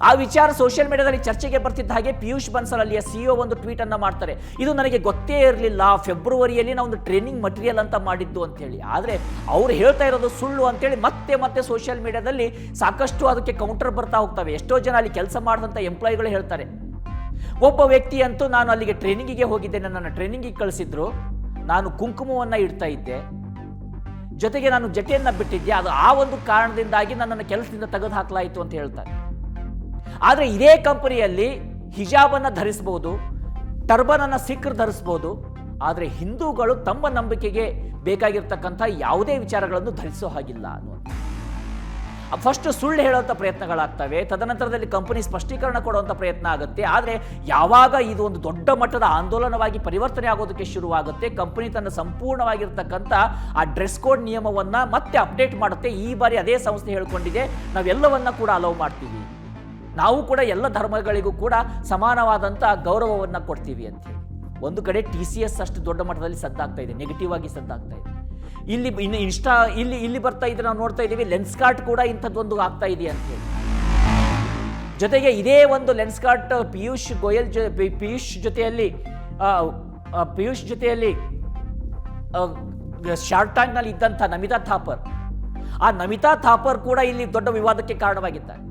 ಆ ವಿಚಾರ ಸೋಷಿಯಲ್ ಮೀಡಿಯಾದಲ್ಲಿ ಚರ್ಚೆಗೆ ಬರ್ತಿದ್ದ ಹಾಗೆ ಪಿಯೂಷ್ ಬನ್ಸಲ್ ಅಲ್ಲಿಯ CEO ಒಂದು ಟ್ವೀಟ್ ಅನ್ನ ಮಾಡ್ತಾರೆ. ಇದು ನನಗೆ ಗೊತ್ತೇ ಇರಲಿಲ್ಲ, ಫೆಬ್ರವರಿಯಲ್ಲಿ ನಾವು ಒಂದು ಟ್ರೈನಿಂಗ್ ಮಟೀರಿಯಲ್ ಅಂತ ಮಾಡಿದ್ದು ಅಂತ ಹೇಳಿ. ಆದರೆ ಅವ್ರು ಹೇಳ್ತಾ ಇರೋದು ಸುಳ್ಳು ಅಂತೇಳಿ ಮತ್ತೆ ಸೋಷಿಯಲ್ ಮೀಡಿಯಾದಲ್ಲಿ ಸಾಕಷ್ಟು ಅದಕ್ಕೆ ಕೌಂಟರ್ ಬರ್ತಾ ಹೋಗ್ತವೆ. ಎಷ್ಟೋ ಜನ ಅಲ್ಲಿ ಕೆಲಸ ಮಾಡಿದಂಥ ಎಂಪ್ಲಾಯಿಗಳು ಹೇಳ್ತಾರೆ. ಒಬ್ಬ ವ್ಯಕ್ತಿ ಅಂತೂ ನಾನು ಅಲ್ಲಿಗೆ ಟ್ರೈನಿಂಗಿಗೆ ಹೋಗಿದ್ದೆ, ನನ್ನ ಟ್ರೈನಿಂಗಿಗೆ ಕಳಿಸಿದ್ರು, ನಾನು ಕುಂಕುಮವನ್ನು ಇಡ್ತಾ ಇದ್ದೆ, ಜೊತೆಗೆ ನಾನು ಜಟೆಯನ್ನು ಬಿಟ್ಟಿದ್ದೆ, ಅದು ಆ ಒಂದು ಕಾರಣದಿಂದಾಗಿ ನನ್ನನ್ನು ಕೆಲಸದಿಂದ ತೆಗೆದು ಹಾಕಲಾಯಿತು ಅಂತ ಹೇಳ್ತಾರೆ. ಆದರೆ ಇದೇ ಕಂಪನಿಯಲ್ಲಿ ಹಿಜಾಬನ್ನು ಧರಿಸಬಹುದು, ಟರ್ಬನನ್ನು ಸಿಖ್ರು ಧರಿಸಬಹುದು, ಆದರೆ ಹಿಂದೂಗಳು ತಮ್ಮ ನಂಬಿಕೆಗೆ ಬೇಕಾಗಿರ್ತಕ್ಕಂಥ ಯಾವುದೇ ವಿಚಾರಗಳನ್ನು ಧರಿಸೋ ಹಾಗಿಲ್ಲ ಅನ್ನುವಂಥ ಫಸ್ಟ್ ಸುಳ್ಳು ಹೇಳುವಂಥ ಪ್ರಯತ್ನಗಳಾಗ್ತವೆ. ತದನಂತರದಲ್ಲಿ ಕಂಪನಿ ಸ್ಪಷ್ಟೀಕರಣ ಕೊಡುವಂಥ ಪ್ರಯತ್ನ ಆಗುತ್ತೆ. ಆದರೆ ಯಾವಾಗ ಇದು ಒಂದು ದೊಡ್ಡ ಮಟ್ಟದ ಆಂದೋಲನವಾಗಿ ಪರಿವರ್ತನೆ ಆಗೋದಕ್ಕೆ ಶುರುವಾಗುತ್ತೆ, ಕಂಪನಿ ತನ್ನ ಸಂಪೂರ್ಣವಾಗಿರ್ತಕ್ಕಂಥ ಆ ಡ್ರೆಸ್ ಕೋಡ್ ನಿಯಮವನ್ನು ಮತ್ತೆ ಅಪ್ಡೇಟ್ ಮಾಡುತ್ತೆ. ಈ ಬಾರಿ ಅದೇ ಸಂಸ್ಥೆ ಹೇಳ್ಕೊಂಡಿದೆ, ನಾವೆಲ್ಲವನ್ನ ಕೂಡ ಅಲೌ ಮಾಡ್ತೀವಿ, ನಾವು ಕೂಡ ಎಲ್ಲ ಧರ್ಮಗಳಿಗೂ ಕೂಡ ಸಮಾನವಾದಂಥ ಗೌರವವನ್ನು ಕೊಡ್ತೀವಿ ಅಂತೇಳಿ. ಒಂದು ಕಡೆ TCS ಅಷ್ಟು ದೊಡ್ಡ ಮಟ್ಟದಲ್ಲಿ ಸದ್ದಾಗ್ತಾ ಇದೆ, ನೆಗೆಟಿವ್ ಆಗಿ ಸದ್ದಾಗ್ತಾ ಇದೆ. ಇಲ್ಲಿ ಇಲ್ಲಿ ಬರ್ತಾ ಇದ್ರೆ ನಾವು ನೋಡ್ತಾ ಇದ್ದೀವಿ ಲೆನ್ಸ್ಕಾರ್ಟ್ ಕೂಡ ಇಂಥದ್ದೊಂದು ಆಗ್ತಾ ಇದೆ ಅಂತೇಳಿ. ಜೊತೆಗೆ ಇದೇ ಒಂದು ಲೆನ್ಸ್ಕಾರ್ಟ್ ಪಿಯೂಷ್ ಜೊತೆಯಲ್ಲಿ ಶಾರ್ಕ್ ಟ್ಯಾಂಕ್ನಲ್ಲಿ ಇದ್ದಂಥ ನಮಿತಾ ಥಾಪರ್ ಕೂಡ ಇಲ್ಲಿ ದೊಡ್ಡ ವಿವಾದಕ್ಕೆ ಕಾರಣವಾಗಿದ್ದಾರೆ.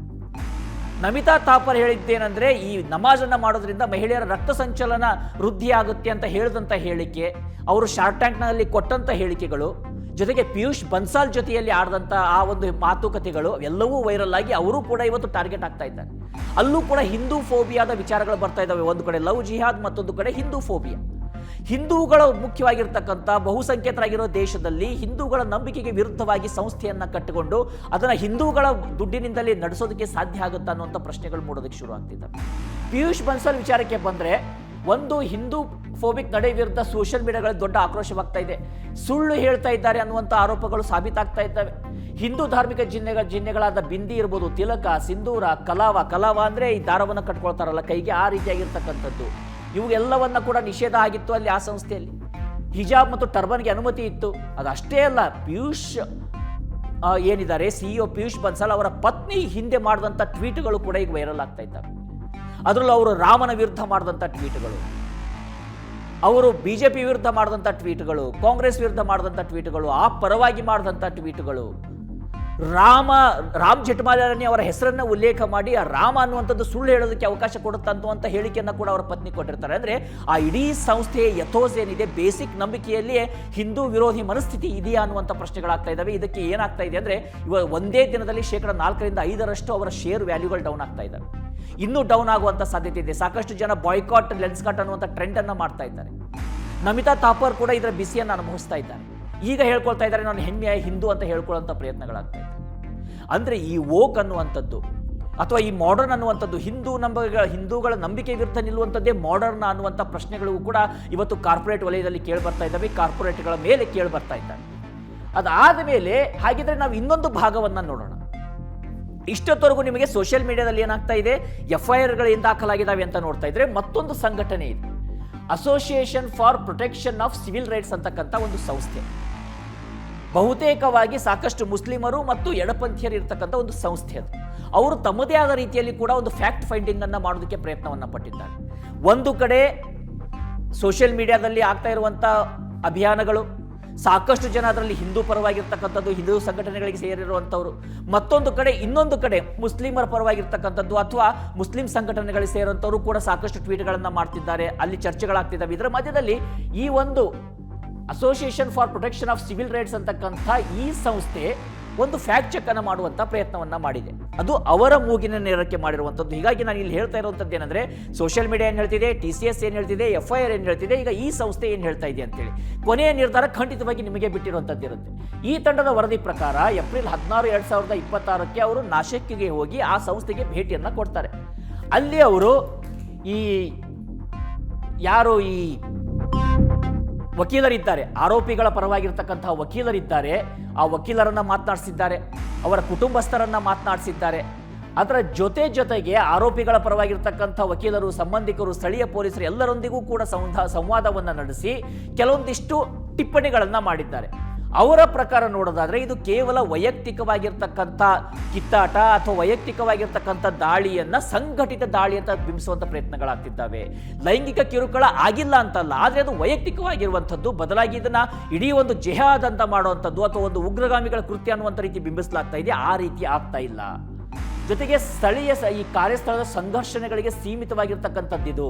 ನಮಿತಾ ಥಾಪರ್ ಹೇಳಿದ್ದೇನೆಂದರೆ, ಈ ನಮಾಜನ್ನು ಮಾಡೋದ್ರಿಂದ ಮಹಿಳೆಯರ ರಕ್ತ ಸಂಚಲನ ವೃದ್ಧಿಯಾಗುತ್ತೆ ಅಂತ ಹೇಳಿದಂಥ ಹೇಳಿಕೆ, ಅವರು ಶಾರ್ಕ್ ಟ್ಯಾಂಕ್ನಲ್ಲಿ ಕೊಟ್ಟಂಥ ಹೇಳಿಕೆಗಳು, ಜೊತೆಗೆ ಪಿಯೂಷ್ ಬನ್ಸಾಲ್ ಜೊತೆಯಲ್ಲಿ ಆಡಿದಂಥ ಆ ಒಂದು ಮಾತುಕತೆಗಳು ಎಲ್ಲವೂ ವೈರಲ್ ಆಗಿ ಅವರು ಕೂಡ ಇವತ್ತು ಟಾರ್ಗೆಟ್ ಆಗ್ತಾ ಇದ್ದಾರೆ. ಅಲ್ಲೂ ಕೂಡ ಹಿಂದೂ ಫೋಬಿಯಾದ ವಿಚಾರಗಳು ಬರ್ತಾ ಇದ್ದಾವೆ. ಒಂದು ಕಡೆ ಲವ್ ಜಿಹಾದ್, ಮತ್ತೊಂದು ಕಡೆ ಹಿಂದೂ ಫೋಬಿಯಾ. ಹಿಂದೂಗಳು ಮುಖ್ಯವಾಗಿರ್ತಕ್ಕಂಥ ಬಹುಸಂಖ್ಯಾತರಾಗಿರೋ ದೇಶದಲ್ಲಿ ಹಿಂದೂಗಳ ನಂಬಿಕೆಗೆ ವಿರುದ್ಧವಾಗಿ ಸಂಸ್ಥೆಯನ್ನು ಕಟ್ಟಿಕೊಂಡು ಅದನ್ನು ಹಿಂದೂಗಳ ದುಡ್ಡಿನಿಂದಲೇ ನಡೆಸೋದಕ್ಕೆ ಸಾಧ್ಯ ಆಗುತ್ತಾ ಅನ್ನುವಂಥ ಪ್ರಶ್ನೆಗಳು ಮೂಡೋದಕ್ಕೆ ಶುರು ಆಗ್ತಿದ್ದಾವೆ. ಪಿಯೂಷ್ ಬನ್ಸಲ್ ವಿಚಾರಕ್ಕೆ ಬಂದರೆ, ಒಂದು ಹಿಂದೂ ಫೋಬಿಕ್ ನಡೆ ವಿರುದ್ಧ ಸೋಷಿಯಲ್ ಮೀಡಿಯಾಗಳಲ್ಲಿ ದೊಡ್ಡ ಆಕ್ರೋಶವಾಗ್ತಾ ಇದೆ. ಸುಳ್ಳು ಹೇಳ್ತಾ ಇದ್ದಾರೆ ಅನ್ನುವಂಥ ಆರೋಪಗಳು ಸಾಬೀತಾಗ್ತಾ ಇದ್ದಾವೆ. ಹಿಂದೂ ಧಾರ್ಮಿಕ ಜಿನ್ನೆಗಳಾದ ಬಿಂದಿ ಇರ್ಬೋದು, ತಿಲಕ, ಸಿಂಧೂರ, ಕಲಾವ ಅಂದರೆ ಈ ದಾರವನ್ನು ಕಟ್ಕೊಳ್ತಾರಲ್ಲ ಕೈಗೆ, ಆ ರೀತಿಯಾಗಿರ್ತಕ್ಕಂಥದ್ದು, ಇವುಗೆಲ್ಲವನ್ನ ಕೂಡ ನಿಷೇಧ ಆಗಿತ್ತು ಅಲ್ಲಿ ಆ ಸಂಸ್ಥೆಯಲ್ಲಿ. ಹಿಜಾಬ್ ಮತ್ತು ಟರ್ಬನ್ಗೆ ಅನುಮತಿ ಇತ್ತು. ಅದಷ್ಟೇ ಅಲ್ಲ, ಪಿಯೂಷ್ ಏನಿದ್ದಾರೆ CEO ಪಿಯೂಷ್ ಬನ್ಸಲ್ ಅವರ ಪತ್ನಿ ಹಿಂದೆ ಮಾಡಿದಂಥ ಟ್ವೀಟ್ಗಳು ಕೂಡ ಈಗ ವೈರಲ್ ಆಗ್ತಾ ಇದ್ದಾವೆ. ಅದರಲ್ಲೂ ಅವರು ರಾಮನ ವಿರುದ್ಧ ಮಾಡಿದಂಥ ಟ್ವೀಟ್ಗಳು, ಅವರು BJP ವಿರುದ್ಧ ಮಾಡಿದಂಥ ಟ್ವೀಟ್ಗಳು, ಕಾಂಗ್ರೆಸ್ ವಿರುದ್ಧ ಮಾಡಿದಂಥ ಟ್ವೀಟ್ಗಳು, ಆ ಪರವಾಗಿ ಮಾಡಿದಂಥ ಟ್ವೀಟ್ಗಳು, ರಾಮ್ ಜೇಠ್ಮಲಾನಿ ಅವರ ಹೆಸರನ್ನು ಉಲ್ಲೇಖ ಮಾಡಿ ಆ ರಾಮ ಅನ್ನುವಂಥದ್ದು ಸುಳ್ಳು ಹೇಳೋದಕ್ಕೆ ಅವಕಾಶ ಕೊಡುತ್ತಂತ ಹೇಳಿಕೆಯನ್ನು ಕೂಡ ಅವರ ಪತ್ನಿ ಕೊಟ್ಟಿರ್ತಾರೆ. ಅಂದರೆ ಆ ಇಡೀ ಸಂಸ್ಥೆಯ ಯಥೋಸ್ ಏನಿದೆ, ಬೇಸಿಕ್ ನಂಬಿಕೆಯಲ್ಲಿಯೇ ಹಿಂದೂ ವಿರೋಧಿ ಮನಸ್ಥಿತಿ ಇದೆಯಾ ಅನ್ನುವಂಥ ಪ್ರಶ್ನೆಗಳಾಗ್ತಾ ಇದ್ದಾವೆ. ಇದಕ್ಕೆ ಏನಾಗ್ತಾ ಇದೆ ಅಂದರೆ, ಒಂದೇ ದಿನದಲ್ಲಿ 4 ರಿಂದ 5% ಅವರ ಶೇರ್ ವ್ಯಾಲ್ಯೂಗಳು ಡೌನ್ ಆಗ್ತಾ ಇದ್ದಾವೆ. ಇನ್ನೂ ಡೌನ್ ಆಗುವಂಥ ಸಾಧ್ಯತೆ ಇದೆ. ಸಾಕಷ್ಟು ಜನ ಬಾಯ್ಕಾಟ್ ಲೆನ್ಸ್ಕಾಟ್ ಅನ್ನುವಂಥ ಟ್ರೆಂಡನ್ನು ಮಾಡ್ತಾ ಇದ್ದಾರೆ. ನಮಿತಾ ಥಾಪರ್ ಕೂಡ ಇದರ ಬಿಸಿಯನ್ನು ಅನುಭವಿಸ್ತಾ ಇದ್ದಾರೆ. ಈಗ ಹೇಳ್ಕೊಳ್ತಾ ಇದ್ದಾರೆ, ನಾನು ಹೆಮ್ಮೆಯ ಹಿಂದೂ ಅಂತ ಹೇಳ್ಕೊಳ್ಳೋಂಥ ಪ್ರಯತ್ನಗಳಾಗ್ತಾ ಇದೆ. ಅಂದರೆ ಈ ವೋಕ್ ಅನ್ನುವಂಥದ್ದು ಅಥವಾ ಈ ಮಾಡರ್ನ್ ಅನ್ನುವಂಥದ್ದು ಹಿಂದೂಗಳ ನಂಬಿಕೆ ವಿರುದ್ಧ ನಿಲ್ಲುವಂಥದ್ದೇ ಮಾಡರ್ನ್ ಅನ್ನುವಂಥ ಪ್ರಶ್ನೆಗಳು ಕೂಡ ಇವತ್ತು ಕಾರ್ಪೊರೇಟ್ ವಲಯದಲ್ಲಿ ಕೇಳಿಬರ್ತಾ ಇದ್ದಾವೆ, ಕಾರ್ಪೊರೇಟ್ಗಳ ಮೇಲೆ ಕೇಳಿಬರ್ತಾ ಇದ್ದಾವೆ. ಅದಾದ ಮೇಲೆ ಹಾಗಿದ್ರೆ ನಾವು ಇನ್ನೊಂದು ಭಾಗವನ್ನು ನೋಡೋಣ. ಇಷ್ಟೊತ್ತವರೆಗೂ ನಿಮಗೆ ಸೋಷಿಯಲ್ ಮೀಡಿಯಾದಲ್ಲಿ ಏನಾಗ್ತಾ ಇದೆ, FIRಗಳು ಏನು ದಾಖಲಾಗಿದ್ದಾವೆ ಅಂತ ನೋಡ್ತಾ ಇದ್ರೆ, ಮತ್ತೊಂದು ಸಂಘಟನೆ ಇದೆ, association for protection of civil rights ಅಂತಕ್ಕಂಥ ಒಂದು ಸಂಸ್ಥೆ. ಬಹುತೇಕವಾಗಿ ಸಾಕಷ್ಟು ಮುಸ್ಲಿಮರು ಮತ್ತು ಎಡಪಂಥೀಯರು ಇರ್ತಕ್ಕಂಥ ಒಂದು ಸಂಸ್ಥೆ ಅದು. ಅವರು ತಮ್ಮದೇ ಆದ ರೀತಿಯಲ್ಲಿ ಕೂಡ ಒಂದು ಫ್ಯಾಕ್ಟ್ ಫೈಂಡಿಂಗ್ ಅನ್ನು ಮಾಡೋದಕ್ಕೆ ಪ್ರಯತ್ನವನ್ನು ಪಟ್ಟಿದ್ದಾರೆ. ಒಂದು ಕಡೆ ಸೋಷಿಯಲ್ ಮೀಡಿಯಾದಲ್ಲಿ ಆಗ್ತಾ ಇರುವಂಥ ಅಭಿಯಾನಗಳು, ಸಾಕಷ್ಟು ಜನ ಅದರಲ್ಲಿ ಹಿಂದೂ ಪರವಾಗಿರ್ತಕ್ಕಂಥದ್ದು, ಹಿಂದೂ ಸಂಘಟನೆಗಳಿಗೆ ಸೇರಿರುವಂಥವ್ರು, ಮತ್ತೊಂದು ಕಡೆ ಇನ್ನೊಂದು ಕಡೆ ಮುಸ್ಲಿಮರ ಪರವಾಗಿರ್ತಕ್ಕಂಥದ್ದು ಅಥವಾ ಮುಸ್ಲಿಂ ಸಂಘಟನೆಗಳಿಗೆ ಸೇರುವಂಥವ್ರು ಕೂಡ ಸಾಕಷ್ಟು ಟ್ವೀಟ್ಗಳನ್ನು ಮಾಡ್ತಿದ್ದಾರೆ, ಅಲ್ಲಿ ಚರ್ಚೆಗಳಾಗ್ತಿದ್ದಾವೆ. ಇದರ ಮಧ್ಯದಲ್ಲಿ ಈ ಒಂದು association for protection of civil rights ಅಂತಕ್ಕಂಥ ಈ ಸಂಸ್ಥೆ ಒಂದು ಫ್ಯಾಕ್ಟ್ ಚೆಕ್ ಅನ್ನು ಮಾಡುವಂಥ ಪ್ರಯತ್ನವನ್ನ ಮಾಡಿದೆ. ಅದು ಅವರ ಮೂಗಿನ ನೇರಕ್ಕೆ ಮಾಡಿರುವಂಥದ್ದು. ಹೀಗಾಗಿ ನಾನು ಇಲ್ಲಿ ಹೇಳ್ತಾ ಇರುವಂಥದ್ದು ಏನಂದ್ರೆ, ಸೋಷಿಯಲ್ ಮೀಡಿಯಾ ಏನು ಹೇಳ್ತಿದೆ, TCS ಏನು ಹೇಳ್ತಿದೆ, FIR ಏನು ಹೇಳ್ತಿದೆ, ಈಗ ಈ ಸಂಸ್ಥೆ ಏನು ಹೇಳ್ತಾ ಇದೆ ಅಂತೇಳಿ ಕೊನೆಯ ನಿರ್ಧಾರ ಖಂಡಿತವಾಗಿ ನಿಮಗೆ ಬಿಟ್ಟಿರುವಂಥದ್ದು ಇರುತ್ತೆ. ಈ ತಂಡದ ವರದಿ ಪ್ರಕಾರ ಏಪ್ರಿಲ್ 16, 2026 ಅವರು ನಾಶಿಕ್ಗೆ ಹೋಗಿ ಆ ಸಂಸ್ಥೆಗೆ ಭೇಟಿಯನ್ನು ಕೊಡ್ತಾರೆ. ಅಲ್ಲಿ ಅವರು ಈ ವಕೀಲರಿದ್ದಾರೆ, ಆರೋಪಿಗಳ ಪರವಾಗಿರ್ತಕ್ಕಂತಹ ವಕೀಲರಿದ್ದಾರೆ, ಆ ವಕೀಲರನ್ನ ಮಾತನಾಡಿಸಿದ್ದಾರೆ, ಅವರ ಕುಟುಂಬಸ್ಥರನ್ನ ಮಾತನಾಡಿಸಿದ್ದಾರೆ. ಅದರ ಜೊತೆಗೆ ಆರೋಪಿಗಳ ಪರವಾಗಿರ್ತಕ್ಕಂಥ ವಕೀಲರು, ಸಂಬಂಧಿಕರು, ಸ್ಥಳೀಯ ಪೊಲೀಸರು ಎಲ್ಲರೊಂದಿಗೂ ಕೂಡ ಸಂವಾದವನ್ನು ನಡೆಸಿ ಕೆಲವೊಂದಿಷ್ಟು ಟಿಪ್ಪಣಿಗಳನ್ನು ಮಾಡಿದ್ದಾರೆ. ಅವರ ಪ್ರಕಾರ ನೋಡೋದಾದ್ರೆ ಇದು ಕೇವಲ ವೈಯಕ್ತಿಕವಾಗಿರ್ತಕ್ಕಂಥ ಕಿತ್ತಾಟ ಅಥವಾ ವೈಯಕ್ತಿಕವಾಗಿರ್ತಕ್ಕಂಥ ದಾಳಿಯನ್ನ ಸಂಘಟಿತ ದಾಳಿ ಅಂತ ಬಿಂಬಿಸುವಂಥ ಪ್ರಯತ್ನಗಳಾಗ್ತಿದ್ದಾವೆ. ಲೈಂಗಿಕ ಕಿರುಕುಳ ಆಗಿಲ್ಲ ಅಂತಲ್ಲ, ಆದರೆ ಅದು ವೈಯಕ್ತಿಕವಾಗಿರುವಂಥದ್ದು, ಬದಲಾಗಿ ಇದನ್ನ ಇಡೀ ಒಂದು ಜೆಹಾದ್ ಅಂತ ಮಾಡುವಂಥದ್ದು ಅಥವಾ ಒಂದು ಉಗ್ರಗಾಮಿಗಳ ಕೃತ್ಯ ಅನ್ನುವಂಥ ರೀತಿ ಬಿಂಬಿಸಲಾಗ್ತಾ ಇದೆ. ಆ ರೀತಿ ಆಗ್ತಾ ಇಲ್ಲ. ಜೊತೆಗೆ ಸ್ಥಳೀಯ ಈ ಕಾರ್ಯಸ್ಥಳದ ಸಂಘರ್ಷಣೆಗಳಿಗೆ ಸೀಮಿತವಾಗಿರ್ತಕ್ಕಂಥದ್ದಿದು.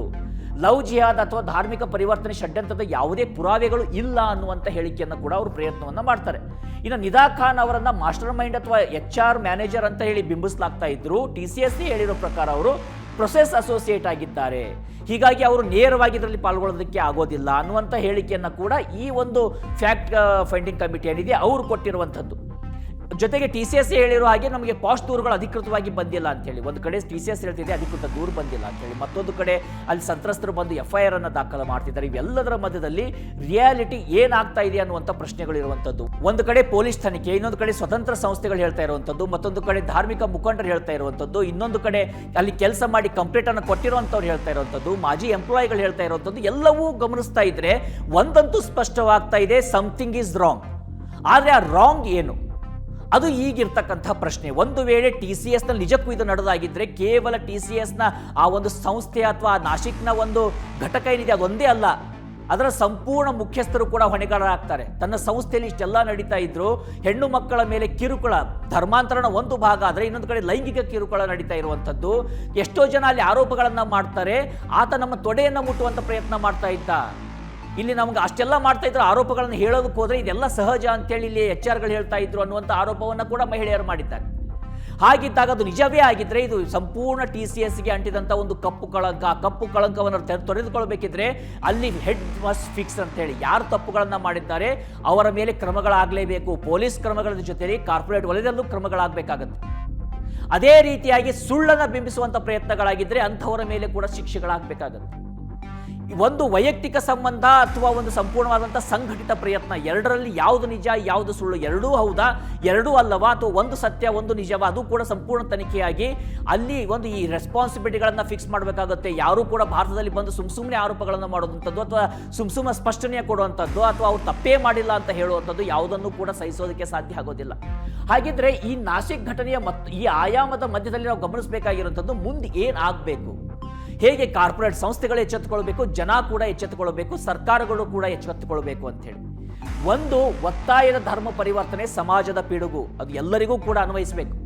ಲವ್ ಜಿಹಾದ್ ಅಥವಾ ಧಾರ್ಮಿಕ ಪರಿವರ್ತನೆ ಷಡ್ಯಂತ್ರದ ಯಾವುದೇ ಪುರಾವೆಗಳು ಇಲ್ಲ ಅನ್ನುವಂಥ ಹೇಳಿಕೆಯನ್ನು ಕೂಡ ಅವರು ಪ್ರಯತ್ನವನ್ನು ಮಾಡ್ತಾರೆ. ಇನ್ನು ನಿದಾ ಖಾನ್ ಅವರನ್ನ ಮಾಸ್ಟರ್ ಮೈಂಡ್ ಅಥವಾ HR ಮ್ಯಾನೇಜರ್ ಅಂತ ಹೇಳಿ ಬಿಂಬಿಸಲಾಗ್ತಾ ಇದ್ರು. TCS ಹೇಳಿರೋ ಪ್ರಕಾರ ಅವರು ಪ್ರೊಸೆಸ್ ಅಸೋಸಿಯೇಟ್ ಆಗಿದ್ದಾರೆ, ಹೀಗಾಗಿ ಅವರು ನೇರವಾಗಿ ಇದರಲ್ಲಿ ಪಾಲ್ಗೊಳ್ಳೋದಕ್ಕೆ ಆಗೋದಿಲ್ಲ ಅನ್ನುವಂಥ ಹೇಳಿಕೆಯನ್ನು ಕೂಡ ಈ ಒಂದು ಫ್ಯಾಕ್ಟ್ ಫೈಂಡಿಂಗ್ ಕಮಿಟಿ ಏನಿದೆ ಅವರು ಕೊಟ್ಟಿರುವಂಥದ್ದು. ಜೊತೆಗೆ TCS ಹೇಳಿರೋ ಹಾಗೆ ನಮಗೆ ಪಾಸ್ಟ್ ದೂರುಗಳು ಅಧಿಕೃತವಾಗಿ ಬಂದಿಲ್ಲ ಅಂತೇಳಿ. ಒಂದು ಕಡೆ TCS ಹೇಳ್ತಿದೆ ಅಧಿಕೃತ ದೂರು ಬಂದಿಲ್ಲ ಅಂತೇಳಿ, ಮತ್ತೊಂದು ಕಡೆ ಅಲ್ಲಿ ಸಂತ್ರಸ್ತರು ಬಂದು FIR ಅನ್ನು ದಾಖಲು ಮಾಡ್ತಿದ್ದಾರೆ. ಇವೆಲ್ಲದರ ಮಧ್ಯದಲ್ಲಿ ರಿಯಾಲಿಟಿ ಏನಾಗ್ತಾ ಇದೆ ಅನ್ನುವಂಥ ಪ್ರಶ್ನೆಗಳು ಇರುವಂಥದ್ದು. ಒಂದು ಕಡೆ ಪೊಲೀಸ್ ತನಿಖೆ, ಇನ್ನೊಂದು ಕಡೆ ಸ್ವತಂತ್ರ ಸಂಸ್ಥೆಗಳು ಹೇಳ್ತಾ ಇರುವಂಥದ್ದು, ಮತ್ತೊಂದು ಕಡೆ ಧಾರ್ಮಿಕ ಮುಖಂಡರು ಹೇಳ್ತಾ ಇರುವಂಥದ್ದು, ಇನ್ನೊಂದು ಕಡೆ ಅಲ್ಲಿ ಕೆಲಸ ಮಾಡಿ ಕಂಪ್ಲೇಂಟ್ ಅನ್ನು ಕೊಟ್ಟಿರುವಂಥವ್ರು ಹೇಳ್ತಾ ಇರುವಂಥದ್ದು, ಮಾಜಿ ಎಂಪ್ಲಾಯಿಗಳು ಹೇಳ್ತಾ ಇರುವಂಥದ್ದು. ಎಲ್ಲವೂ ಗಮನಿಸ್ತಾ ಇದ್ರೆ ಒಂದಂತೂ ಸ್ಪಷ್ಟವಾಗ್ತಾ ಇದೆ, ಸಮಥಿಂಗ್ ಈಸ್ ರಾಂಗ್. ಆದರೆ ಆ ರಾಂಗ್ ಏನು, ಅದು ಈಗಿರ್ತಕ್ಕಂಥ ಪ್ರಶ್ನೆ. ಒಂದು ವೇಳೆ TCS ನಲ್ಲಿ ನಿಜಕ್ಕೂ ಇದು ನಡೆದಾಗಿದ್ರೆ ಕೇವಲ TCS ನ ಆ ಒಂದು ಸಂಸ್ಥೆ ಅಥವಾ ನಾಶಿಕ್ನ ಒಂದು ಘಟಕ ಏನಿದೆ ಅದೊಂದೇ ಅಲ್ಲ, ಅದರ ಸಂಪೂರ್ಣ ಮುಖ್ಯಸ್ಥರು ಕೂಡ ಹೊಣೆಗಾರರಾಗ್ತಾರೆ. ತನ್ನ ಸಂಸ್ಥೆಯಲ್ಲಿ ಇಷ್ಟೆಲ್ಲ ನಡೀತಾ ಇದ್ರು, ಹೆಣ್ಣು ಮಕ್ಕಳ ಮೇಲೆ ಕಿರುಕುಳ, ಧರ್ಮಾಂತರಣ ಒಂದು ಭಾಗ ಆದರೆ ಇನ್ನೊಂದು ಕಡೆ ಲೈಂಗಿಕ ಕಿರುಕುಳ ನಡೀತಾ ಇರುವಂಥದ್ದು. ಎಷ್ಟೋ ಜನ ಅಲ್ಲಿ ಆರೋಪಗಳನ್ನು ಮಾಡ್ತಾರೆ, ಆತ ನಮ್ಮ ತೊಡೆಯನ್ನು ಮುಟ್ಟುವಂಥ ಪ್ರಯತ್ನ ಮಾಡ್ತಾ ಇದ್ದ. ಇಲ್ಲಿ ನಮ್ಗೆ ಅಷ್ಟೆಲ್ಲ ಮಾಡ್ತಾ ಇದ್ರು, ಆರೋಪಗಳನ್ನು ಹೇಳೋದಕ್ಕೆ ಹೋದ್ರೆ ಇದೆಲ್ಲ ಸಹಜ ಅಂತೇಳಿ ಇಲ್ಲಿ HR ಹೇಳ್ತಾ ಇದ್ರು ಅನ್ನುವಂಥ ಆರೋಪವನ್ನು ಕೂಡ ಮಹಿಳೆಯರು ಮಾಡಿದ್ದಾರೆ. ಹಾಗಿದ್ದಾಗ ಅದು ನಿಜವೇ ಆಗಿದ್ರೆ ಇದು ಸಂಪೂರ್ಣ TCSಗೆ ಅಂಟಿದಂಥ ಒಂದು ಕಪ್ಪು ಕಳಂಕ. ಕಪ್ಪು ಕಳಂಕವನ್ನು ತೊರೆದುಕೊಳ್ಬೇಕಿದ್ರೆ ಅಲ್ಲಿ ಹೆಡ್ ಮಸ್ಟ್ ಫಿಕ್ಸ್ ಅಂತ ಹೇಳಿ ಯಾರು ತಪ್ಪುಗಳನ್ನು ಮಾಡಿದ್ದಾರೆ ಅವರ ಮೇಲೆ ಕ್ರಮಗಳಾಗಲೇಬೇಕು. ಪೊಲೀಸ್ ಕ್ರಮಗಳ ಜೊತೆಲಿ ಕಾರ್ಪೊರೇಟ್ ವಲಯದಲ್ಲೂ ಕ್ರಮಗಳಾಗಬೇಕಾಗತ್ತೆ. ಅದೇ ರೀತಿಯಾಗಿ ಸುಳ್ಳನ್ನು ಬಿಂಬಿಸುವಂಥ ಪ್ರಯತ್ನಗಳಾಗಿದ್ದರೆ ಅಂಥವರ ಮೇಲೆ ಕೂಡ ಶಿಕ್ಷೆಗಳಾಗಬೇಕಾಗತ್ತೆ. ಒಂದು ವೈಯಕ್ತಿಕ ಸಂಬಂಧ ಅಥವಾ ಒಂದು ಸಂಪೂರ್ಣವಾದಂಥ ಸಂಘಟಿತ ಪ್ರಯತ್ನ, ಎರಡರಲ್ಲಿ ಯಾವುದು ನಿಜ ಯಾವುದು ಸುಳ್ಳು, ಎರಡೂ ಹೌದಾ ಎರಡೂ ಅಲ್ಲವಾ ಅಥವಾ ಒಂದು ಸತ್ಯ ಒಂದು ನಿಜವಾ, ಅದು ಕೂಡ ಸಂಪೂರ್ಣ ತನಿಖೆಯಾಗಿ ಅಲ್ಲಿ ಒಂದು ಈ ರೆಸ್ಪಾನ್ಸಿಬಿಲಿಟಿಗಳನ್ನು ಫಿಕ್ಸ್ ಮಾಡಬೇಕಾಗುತ್ತೆ. ಯಾರೂ ಕೂಡ ಭಾರತದಲ್ಲಿ ಬಂದು ಸುಮ್ಮನೆ ಆರೋಪಗಳನ್ನು ಮಾಡುವಂಥದ್ದು ಅಥವಾ ಸುಮ್ಮನೆ ಸ್ಪಷ್ಟನೆ ಕೊಡುವಂಥದ್ದು ಅಥವಾ ಅವ್ರು ತಪ್ಪೇ ಮಾಡಿಲ್ಲ ಅಂತ ಹೇಳುವಂಥದ್ದು ಯಾವುದನ್ನು ಕೂಡ ಸಹಿಸೋದಕ್ಕೆ ಸಾಧ್ಯ ಆಗೋದಿಲ್ಲ. ಹಾಗಿದ್ರೆ ಈ ನಾಸಿಕ್ ಘಟನೆಯ ಮತ್ತು ಈ ಆಯಾಮದ ಮಧ್ಯದಲ್ಲಿ ನಾವು ಗಮನಿಸಬೇಕಾಗಿರುವಂಥದ್ದು ಮುಂದೆ ಏನಾಗಬೇಕು, ಹೇಗೆ ಕಾರ್ಪೊರೇಟ್ ಸಂಸ್ಥೆಗಳು ಎಚ್ಚೆತ್ತುಕೊಳ್ಬೇಕು, ಜನ ಕೂಡ ಎಚ್ಚೆತ್ತುಕೊಳ್ಬೇಕು, ಸರ್ಕಾರಗಳು ಕೂಡ ಎಚ್ಚೆತ್ತುಕೊಳ್ಬೇಕು ಅಂತ ಹೇಳಿ. ಒಂದು ಒತ್ತಾಯದ ಧರ್ಮ ಪರಿವರ್ತನೆ ಸಮಾಜದ ಪಿಡುಗು, ಅದು ಎಲ್ಲರಿಗೂ ಕೂಡ ಅನ್ವಯಿಸಬೇಕು.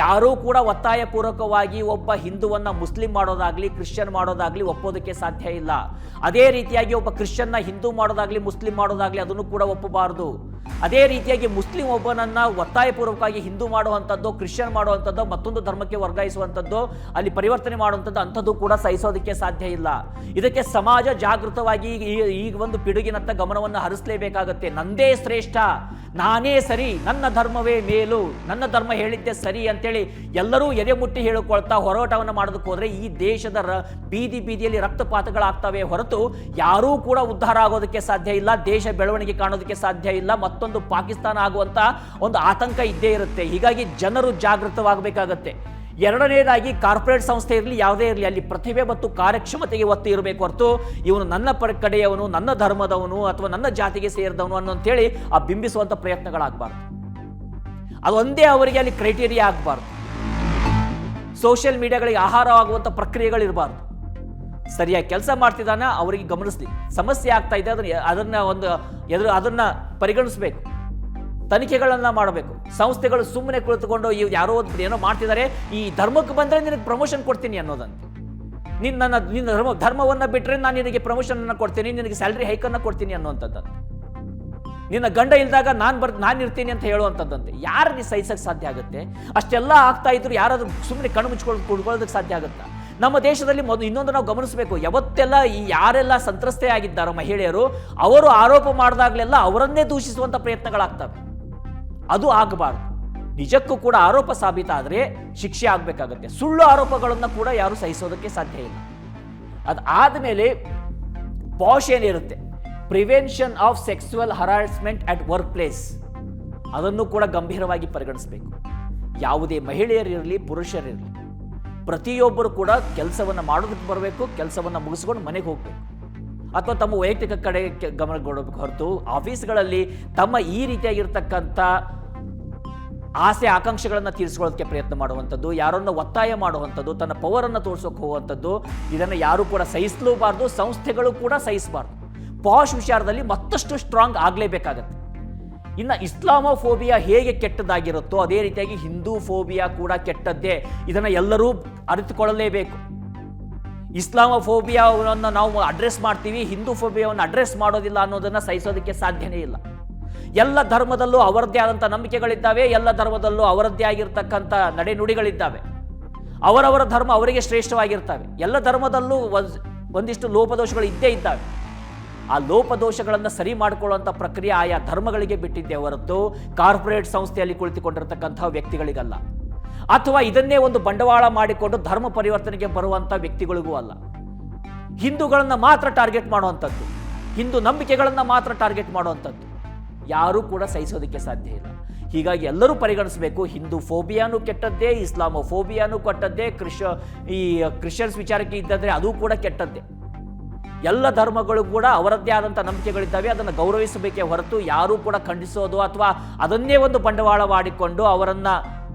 ಯಾರೂ ಕೂಡ ಒತ್ತಾಯಪೂರ್ವಕವಾಗಿ ಒಬ್ಬ ಹಿಂದುವನ್ನ ಮುಸ್ಲಿಂ ಮಾಡೋದಾಗ್ಲಿ ಕ್ರಿಶ್ಚಿಯನ್ ಮಾಡೋದಾಗ್ಲಿ ಒಪ್ಪೋದಕ್ಕೆ ಸಾಧ್ಯ ಇಲ್ಲ. ಅದೇ ರೀತಿಯಾಗಿ ಒಬ್ಬ ಕ್ರಿಶ್ಚಿಯನ್ನ ಹಿಂದೂ ಮಾಡೋದಾಗ್ಲಿ ಮುಸ್ಲಿಂ ಮಾಡೋದಾಗ್ಲಿ ಅದನ್ನು ಕೂಡ ಒಪ್ಪಬಾರದು. ಅದೇ ರೀತಿಯಾಗಿ ಮುಸ್ಲಿಂ ಒಬ್ಬನನ್ನ ಒತ್ತಾಯಪೂರ್ವಕವಾಗಿ ಹಿಂದೂ ಮಾಡುವಂಥದ್ದು, ಕ್ರಿಶ್ಚಿಯನ್ ಮಾಡುವಂಥದ್ದು, ಮತ್ತೊಂದು ಧರ್ಮಕ್ಕೆ ವರ್ಗಾಯಿಸುವಂಥದ್ದು, ಅಲ್ಲಿ ಪರಿವರ್ತನೆ ಮಾಡುವಂಥದ್ದು ಅಂಥದ್ದು ಕೂಡ ಸಹಿಸೋದಕ್ಕೆ ಸಾಧ್ಯ ಇಲ್ಲ. ಇದಕ್ಕೆ ಸಮಾಜ ಜಾಗೃತವಾಗಿ ಈ ಒಂದು ಪಿಡುಗಿನತ್ತ ಗಮನವನ್ನು ಹರಿಸಲೇಬೇಕಾಗತ್ತೆ. ನಂದೇ ಶ್ರೇಷ್ಠ, ನಾನೇ ಸರಿ, ನನ್ನ ಧರ್ಮವೇ ಮೇಲು, ನನ್ನ ಧರ್ಮ ಹೇಳಿದ್ದೆ ಸರಿ ಅಂತೇಳಿ ಎಲ್ಲರೂ ಎದೆ ಮುಟ್ಟಿ ಹೇಳಿಕೊಳ್ತಾ ಹೋರಾಟವನ್ನು ಮಾಡೋದಕ್ಕೆ ಹೋದ್ರೆ ಈ ದೇಶದ ಬೀದಿಯಲ್ಲಿ ರಕ್ತಪಾತಗಳಾಗ್ತವೆ ಹೊರತು ಯಾರೂ ಕೂಡ ಉದ್ಧಾರ ಆಗೋದಕ್ಕೆ ಸಾಧ್ಯ ಇಲ್ಲ. ದೇಶ ಬೆಳವಣಿಗೆ ಕಾಣೋದಕ್ಕೆ ಸಾಧ್ಯ ಇಲ್ಲ. ಮತ್ತೊಂದು ಪಾಕಿಸ್ತಾನ ಆಗುವಂತ ಒಂದು ಆತಂಕ ಇದ್ದೇ ಇರುತ್ತೆ. ಹೀಗಾಗಿ ಜನರು ಜಾಗೃತವಾಗಬೇಕಾಗತ್ತೆ. ಎರಡನೇದಾಗಿ ಕಾರ್ಪೊರೇಟ್ ಸಂಸ್ಥೆ ಇರಲಿ ಯಾವುದೇ ಇರಲಿ ಅಲ್ಲಿ ಪ್ರತಿಭೆ ಮತ್ತು ಕಾರ್ಯಕ್ಷಮತೆಗೆ ಒತ್ತು ಇರಬೇಕು ಹೊರತು ಇವನು ನನ್ನ ಕಡೆಯವನು, ನನ್ನ ಧರ್ಮದವನು ಅಥವಾ ನನ್ನ ಜಾತಿಗೆ ಸೇರಿದವನು ಅನ್ನೋಂಥೇಳಿ ಆ ಬಿಂಬಿಸುವಂಥ ಪ್ರಯತ್ನಗಳಾಗಬಾರ್ದು. ಅದೊಂದೇ ಅವರಿಗೆ ಅಲ್ಲಿ ಕ್ರೈಟೀರಿಯಾ ಆಗಬಾರ್ದು. ಸೋಷಿಯಲ್ ಮೀಡಿಯಾಗಳಿಗೆ ಆಹಾರವಾಗುವಂಥ ಪ್ರಕ್ರಿಯೆಗಳಿರಬಾರ್ದು. ಸರಿಯಾಗಿ ಕೆಲಸ ಮಾಡ್ತಿದ್ದಾನೆ ಅವರಿಗೆ ಗಮನಿಸ್ಲಿ, ಸಮಸ್ಯೆ ಆಗ್ತಾ ಇದೆ ಅದನ್ನು ಪರಿಗಣಿಸಬೇಕು, ತನಿಖೆಗಳನ್ನು ಮಾಡಬೇಕು. ಸಂಸ್ಥೆಗಳು ಸುಮ್ಮನೆ ಕುಳಿತುಕೊಂಡು ಯಾರೋ ಏನೋ ಮಾಡ್ತಿದ್ದಾರೆ, ಈ ಧರ್ಮಕ್ಕೆ ಬಂದರೆ ನಿನಗೆ ಪ್ರಮೋಷನ್ ಕೊಡ್ತೀನಿ ಅನ್ನೋದಂತೆ. ನಿನ್ನ ಧರ್ಮವನ್ನು ಬಿಟ್ಟರೆ ನಾನು ನಿನಗೆ ಪ್ರಮೋಷನನ್ನು ಕೊಡ್ತೀನಿ, ನಿನಗೆ ಸ್ಯಾಲ್ರಿ ಹೈಕನ್ನು ಕೊಡ್ತೀನಿ ಅನ್ನುವಂಥದ್ದಂತೆ. ನಿನ್ನ ಗಂಡ ಇಲ್ದಾಗ ನಾನು ಇರ್ತೀನಿ ಅಂತ ಹೇಳುವಂಥದ್ದಂತೆ. ಯಾರು ನೀ ಸಹಿಸಕ್ಕೆ ಸಾಧ್ಯ ಆಗುತ್ತೆ? ಅಷ್ಟೆಲ್ಲ ಆಗ್ತಾ ಇದ್ರು ಯಾರಾದ್ರೂ ಸುಮ್ಮನೆ ಕಣ್ಣು ಕುಡ್ಕೊಳ್ಳೋದಕ್ಕೆ ಸಾಧ್ಯ ಆಗುತ್ತಾ? ನಮ್ಮ ದೇಶದಲ್ಲಿ ಇನ್ನೊಂದು ನಾವು ಗಮನಿಸಬೇಕು, ಯಾವತ್ತೆಲ್ಲ ಯಾರೆಲ್ಲ ಸಂತ್ರಸ್ತೆ ಆಗಿದ್ದಾರೋ ಮಹಿಳೆಯರು, ಅವರು ಆರೋಪ ಮಾಡಿದಾಗಲೆಲ್ಲ ಅವರನ್ನೇ ದೂಷಿಸುವಂಥ ಪ್ರಯತ್ನಗಳಾಗ್ತವೆ. ಅದು ಆಗಬಾರ್ದು. ನಿಜಕ್ಕೂ ಕೂಡ ಆರೋಪ ಸಾಬೀತಾದರೆ ಶಿಕ್ಷೆ ಆಗಬೇಕಾಗತ್ತೆ. ಸುಳ್ಳು ಆರೋಪಗಳನ್ನು ಕೂಡ ಯಾರು ಸಹಿಸೋದಕ್ಕೆ ಸಾಧ್ಯ ಇಲ್ಲ. ಅದಾದಮೇಲೆ ಪಾಶ್ ಏನಿರುತ್ತೆ, prevention of sexual harassment at work place, ಅದನ್ನು ಕೂಡ ಗಂಭೀರವಾಗಿ ಪರಿಗಣಿಸಬೇಕು. ಯಾವುದೇ ಮಹಿಳೆಯರಿರಲಿ ಪುರುಷರಿರಲಿ ಪ್ರತಿಯೊಬ್ಬರು ಕೂಡ ಕೆಲಸವನ್ನು ಮಾಡೋದಕ್ಕೆ ಬರಬೇಕು, ಕೆಲಸವನ್ನು ಮುಗಿಸ್ಕೊಂಡು ಮನೆಗೆ ಹೋಗಬೇಕು ಅಥವಾ ತಮ್ಮ ವೈಯಕ್ತಿಕ ಕಡೆ ಗಮನ ಕೊಡಬೇಕು ಹೊರತು ಆಫೀಸ್ಗಳಲ್ಲಿ ತಮ್ಮ ಈ ರೀತಿಯಾಗಿರ್ತಕ್ಕಂಥ ಆಸೆ ಆಕಾಂಕ್ಷೆಗಳನ್ನು ತೀರಿಸ್ಕೊಳ್ಳೋದಕ್ಕೆ ಪ್ರಯತ್ನ ಮಾಡುವಂಥದ್ದು, ಯಾರನ್ನು ಒತ್ತಾಯ ಮಾಡುವಂಥದ್ದು, ತನ್ನ ಪವರನ್ನು ತೋರಿಸೋಕೆ ಹೋಗುವಂಥದ್ದು, ಇದನ್ನು ಯಾರೂ ಕೂಡ ಸಹಿಸಲೂಬಾರ್ದು, ಸಂಸ್ಥೆಗಳು ಕೂಡ ಸಹಿಸಬಾರ್ದು. ಪಾಶ್ ವಿಚಾರದಲ್ಲಿ ಮತ್ತಷ್ಟು ಸ್ಟ್ರಾಂಗ್ ಆಗಲೇಬೇಕಾಗತ್ತೆ. ಇನ್ನು ಇಸ್ಲಾಮೋಫೋಬಿಯಾ ಹೇಗೆ ಕೆಟ್ಟದಾಗಿರುತ್ತೋ ಅದೇ ರೀತಿಯಾಗಿ ಹಿಂದೂ ಫೋಬಿಯಾ ಕೂಡ ಕೆಟ್ಟದ್ದೇ. ಇದನ್ನು ಎಲ್ಲರೂ ಅರಿತುಕೊಳ್ಳಲೇಬೇಕು. ಇಸ್ಲಾಮೋಫೋಬಿಯಾವನ್ನು ನಾವು ಅಡ್ರೆಸ್ ಮಾಡ್ತೀವಿ, ಹಿಂದೂ ಫೋಬಿಯಾವನ್ನು ಅಡ್ರೆಸ್ ಮಾಡೋದಿಲ್ಲ ಅನ್ನೋದನ್ನು ಸಹಿಸೋದಕ್ಕೆ ಸಾಧ್ಯನೇ ಇಲ್ಲ. ಎಲ್ಲ ಧರ್ಮದಲ್ಲೂ ಅವರದ್ದೇ ಆದಂಥ ನಂಬಿಕೆಗಳಿದ್ದಾವೆ, ಎಲ್ಲ ಧರ್ಮದಲ್ಲೂ ಅವರದ್ದೇ ಆಗಿರ್ತಕ್ಕಂಥ ನಡೆನುಡಿಗಳಿದ್ದಾವೆ. ಅವರವರ ಧರ್ಮ ಅವರಿಗೆ ಶ್ರೇಷ್ಠವಾಗಿರ್ತವೆ. ಎಲ್ಲ ಧರ್ಮದಲ್ಲೂ ಒಂದಿಷ್ಟು ಲೋಪದೋಷಗಳು ಇದ್ದೇ ಇದ್ದಾವೆ. ಆ ಲೋಪದೋಷಗಳನ್ನು ಸರಿ ಮಾಡಿಕೊಳ್ಳುವಂಥ ಪ್ರಕ್ರಿಯೆ ಆಯಾ ಧರ್ಮಗಳಿಗೆ ಬಿಟ್ಟಿದ್ದೇ ಹೊರತು ಕಾರ್ಪೊರೇಟ್ ಸಂಸ್ಥೆಯಲ್ಲಿ ಕುಳಿತುಕೊಂಡಿರ್ತಕ್ಕಂಥ ವ್ಯಕ್ತಿಗಳಿಗಲ್ಲ, ಅಥವಾ ಇದನ್ನೇ ಒಂದು ಬಂಡವಾಳ ಮಾಡಿಕೊಂಡು ಧರ್ಮ ಪರಿವರ್ತನೆಗೆ ಬರುವಂಥ ವ್ಯಕ್ತಿಗಳಿಗೂ ಅಲ್ಲ. ಹಿಂದೂಗಳನ್ನು ಮಾತ್ರ ಟಾರ್ಗೆಟ್ ಮಾಡುವಂಥದ್ದು, ಹಿಂದೂ ನಂಬಿಕೆಗಳನ್ನು ಮಾತ್ರ ಟಾರ್ಗೆಟ್ ಮಾಡುವಂಥದ್ದು ಯಾರೂ ಕೂಡ ಸಹಿಸೋದಕ್ಕೆ ಸಾಧ್ಯ ಇಲ್ಲ. ಹೀಗಾಗಿ ಎಲ್ಲರೂ ಪರಿಗಣಿಸಬೇಕು, ಹಿಂದೂ ಫೋಬಿಯಾನು ಕೆಟ್ಟದ್ದೇ, ಇಸ್ಲಾಮೋಫೋಬಿಯಾನು ಕೆಟ್ಟದ್ದೇ, ಕ್ರಿಶ್ಚಿಯನ್ಸ್ ವಿಚಾರಕ್ಕೆ ಇದ್ದಂದರೆ ಅದು ಕೂಡ ಕೆಟ್ಟದ್ದೇ. ಎಲ್ಲ ಧರ್ಮಗಳು ಕೂಡ ಅವರದ್ದೇ ಆದಂಥ ನಂಬಿಕೆಗಳಿದ್ದಾವೆ, ಅದನ್ನು ಗೌರವಿಸಬೇಕೇ ಹೊರತು ಯಾರೂ ಕೂಡ ಖಂಡಿಸೋದು ಅಥವಾ ಅದನ್ನೇ ಒಂದು ಬಂಡವಾಳ ಮಾಡಿಕೊಂಡು ಅವರನ್ನು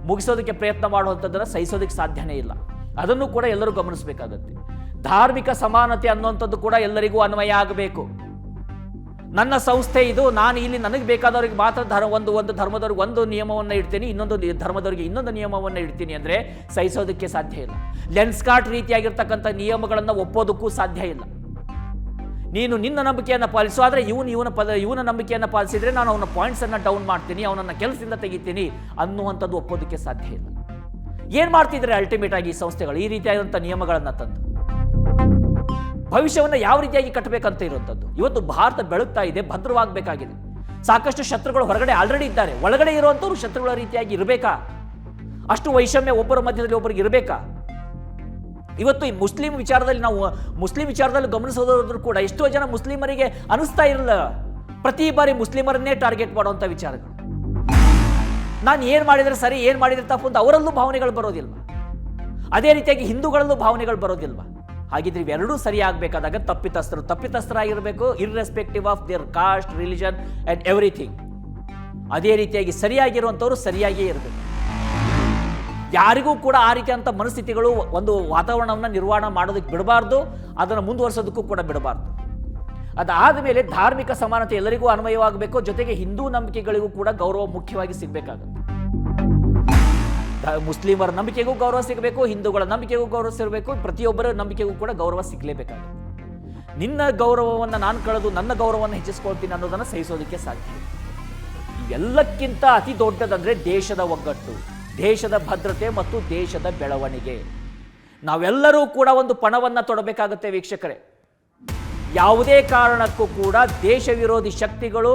ಮುಗಿಸೋದಕ್ಕೆ ಪ್ರಯತ್ನ ಮಾಡುವಂಥದ್ದನ್ನು ಸಹಿಸೋದಕ್ಕೆ ಸಾಧ್ಯನೇ ಇಲ್ಲ. ಅದನ್ನು ಕೂಡ ಎಲ್ಲರೂ ಗಮನಿಸಬೇಕಾಗತ್ತೆ. ಧಾರ್ಮಿಕ ಸಮಾನತೆ ಅನ್ನುವಂಥದ್ದು ಕೂಡ ಎಲ್ಲರಿಗೂ ಅನ್ವಯ ಆಗಬೇಕು. ನನ್ನ ಸಂಸ್ಥೆ ಇದು, ನಾನು ಇಲ್ಲಿ ನನಗೆ ಬೇಕಾದವ್ರಿಗೆ ಮಾತ್ರ ಒಂದು ಧರ್ಮದವ್ರಿಗೆ ಒಂದು ನಿಯಮವನ್ನು ಇಡ್ತೀನಿ, ಇನ್ನೊಂದು ಧರ್ಮದವರಿಗೆ ಇನ್ನೊಂದು ನಿಯಮವನ್ನು ಇಡ್ತೀನಿ ಅಂದರೆ ಸಹಿಸೋದಕ್ಕೆ ಸಾಧ್ಯ ಇಲ್ಲ. ಲೆನ್ಸ್ಕಾರ್ಟ್ ರೀತಿಯಾಗಿರ್ತಕ್ಕಂಥ ನಿಯಮಗಳನ್ನು ಒಪ್ಪೋದಕ್ಕೂ ಸಾಧ್ಯ ಇಲ್ಲ. ನೀನು ನಿನ್ನ ನಂಬಿಕೆಯನ್ನು ಪಾಲಿಸು, ಆದರೆ ಇವನ ನಂಬಿಕೆಯನ್ನು ಪಾಲಿಸಿದರೆ ನಾನು ಅವನ ಪಾಯಿಂಟ್ಸನ್ನು ಡೌನ್ ಮಾಡ್ತೀನಿ, ಅವನನ್ನು ಕೆಲಸದಿಂದ ತೆಗಿತೀನಿ ಅನ್ನುವಂಥದ್ದು ಒಪ್ಪೋದಕ್ಕೆ ಸಾಧ್ಯ ಇಲ್ಲ. ಏನು ಮಾಡ್ತಿದ್ರೆ ಅಲ್ಟಿಮೇಟ್ ಆಗಿ ಈ ಸಂಸ್ಥೆಗಳು ಈ ರೀತಿಯಾದಂಥ ನಿಯಮಗಳನ್ನು ತಂದು ಭವಿಷ್ಯವನ್ನು ಯಾವ ರೀತಿಯಾಗಿ ಕಟ್ಟಬೇಕಂತ ಇರುವಂಥದ್ದು. ಇವತ್ತು ಭಾರತ ಬೆಳಗ್ತಾ ಇದೆ, ಭದ್ರವಾಗಬೇಕಾಗಿದೆ. ಸಾಕಷ್ಟು ಶತ್ರುಗಳು ಹೊರಗಡೆ ಆಲ್ರೆಡಿ ಇದ್ದಾರೆ, ಒಳಗಡೆ ಇರುವಂಥವ್ರು ಶತ್ರುಗಳ ರೀತಿಯಾಗಿ ಇರಬೇಕಾ? ಅಷ್ಟು ವೈಷಮ್ಯ ಒಬ್ಬರ ಮಧ್ಯದಲ್ಲಿ ಒಬ್ಬರಿಗೆ ಇರಬೇಕಾ? ಇವತ್ತು ಈ ಮುಸ್ಲಿಂ ವಿಚಾರದಲ್ಲಿ ಗಮನಿಸೋದಾದ್ರೂ ಕೂಡ ಎಷ್ಟೋ ಜನ ಮುಸ್ಲಿಮರಿಗೆ ಅನಿಸ್ತಾ ಇರಲ್ಲ, ಪ್ರತಿ ಬಾರಿ ಮುಸ್ಲಿಮರನ್ನೇ ಟಾರ್ಗೆಟ್ ಮಾಡುವಂಥ ವಿಚಾರಗಳು. ನಾನು ಏನು ಮಾಡಿದರೆ ಸರಿ, ಏನು ಮಾಡಿದರೆ ತಪ್ಪು ಅಂತ ಅವರಲ್ಲೂ ಭಾವನೆಗಳು ಬರೋದಿಲ್ವ? ಅದೇ ರೀತಿಯಾಗಿ ಹಿಂದೂಗಳಲ್ಲೂ ಭಾವನೆಗಳು ಬರೋದಿಲ್ವ? ಹಾಗಿದ್ರೆ ಇವೆರಡೂ ಸರಿ ಆಗಬೇಕಾದಾಗ ತಪ್ಪಿತಸ್ಥರಾಗಿರಬೇಕು, irrespective of their caste, religion and everything. ಅದೇ ರೀತಿಯಾಗಿ ಸರಿಯಾಗಿರುವಂಥವ್ರು ಸರಿಯಾಗಿಯೇ ಇರಬೇಕು. ಯಾರಿಗೂ ಕೂಡ ಆ ರೀತಿಯಂಥ ಮನಸ್ಥಿತಿಗಳು ಒಂದು ವಾತಾವರಣವನ್ನು ನಿರ್ವಹಣೆ ಮಾಡೋದಕ್ಕೆ ಬಿಡಬಾರ್ದು, ಅದನ್ನು ಮುಂದುವರಿಸೋದಕ್ಕೂ ಕೂಡ ಬಿಡಬಾರ್ದು. ಅದಾದ ಮೇಲೆ ಧಾರ್ಮಿಕ ಸಮಾನತೆ ಎಲ್ಲರಿಗೂ ಅನ್ವಯವಾಗಬೇಕು, ಜೊತೆಗೆ ಹಿಂದೂ ನಂಬಿಕೆಗಳಿಗೂ ಕೂಡ ಗೌರವ ಮುಖ್ಯವಾಗಿ ಸಿಗಬೇಕಾಗುತ್ತೆ. ಮುಸ್ಲಿಮರ ನಂಬಿಕೆಗೂ ಗೌರವ ಸಿಗಬೇಕು, ಹಿಂದೂಗಳ ನಂಬಿಕೆಗೂ ಗೌರವ ಸಿಗಬೇಕು, ಪ್ರತಿಯೊಬ್ಬರ ನಂಬಿಕೆಗೂ ಕೂಡ ಗೌರವ ಸಿಗಲೇಬೇಕಾಗುತ್ತೆ. ನಿನ್ನ ಗೌರವವನ್ನು ನಾನು ಕಳೆದು ನನ್ನ ಗೌರವವನ್ನು ಹೆಚ್ಚಿಸ್ಕೊಳ್ತೀನಿ ಅನ್ನೋದನ್ನು ಸಹಿಸೋದಕ್ಕೆ ಸಾಧ್ಯ. ಇವೆಲ್ಲಕ್ಕಿಂತ ಅತಿ ದೊಡ್ಡದಂದರೆ ದೇಶದ ಒಗ್ಗಟ್ಟು, ದೇಶದ ಭದ್ರತೆ ಮತ್ತು ದೇಶದ ಬೆಳವಣಿಗೆ. ನಾವೆಲ್ಲರೂ ಕೂಡ ಒಂದು ಪಣವನ್ನು ತೊಡಬೇಕಾಗುತ್ತೆ ವೀಕ್ಷಕರೇ. ಯಾವುದೇ ಕಾರಣಕ್ಕೂ ಕೂಡ ದೇಶ ವಿರೋಧಿ ಶಕ್ತಿಗಳು,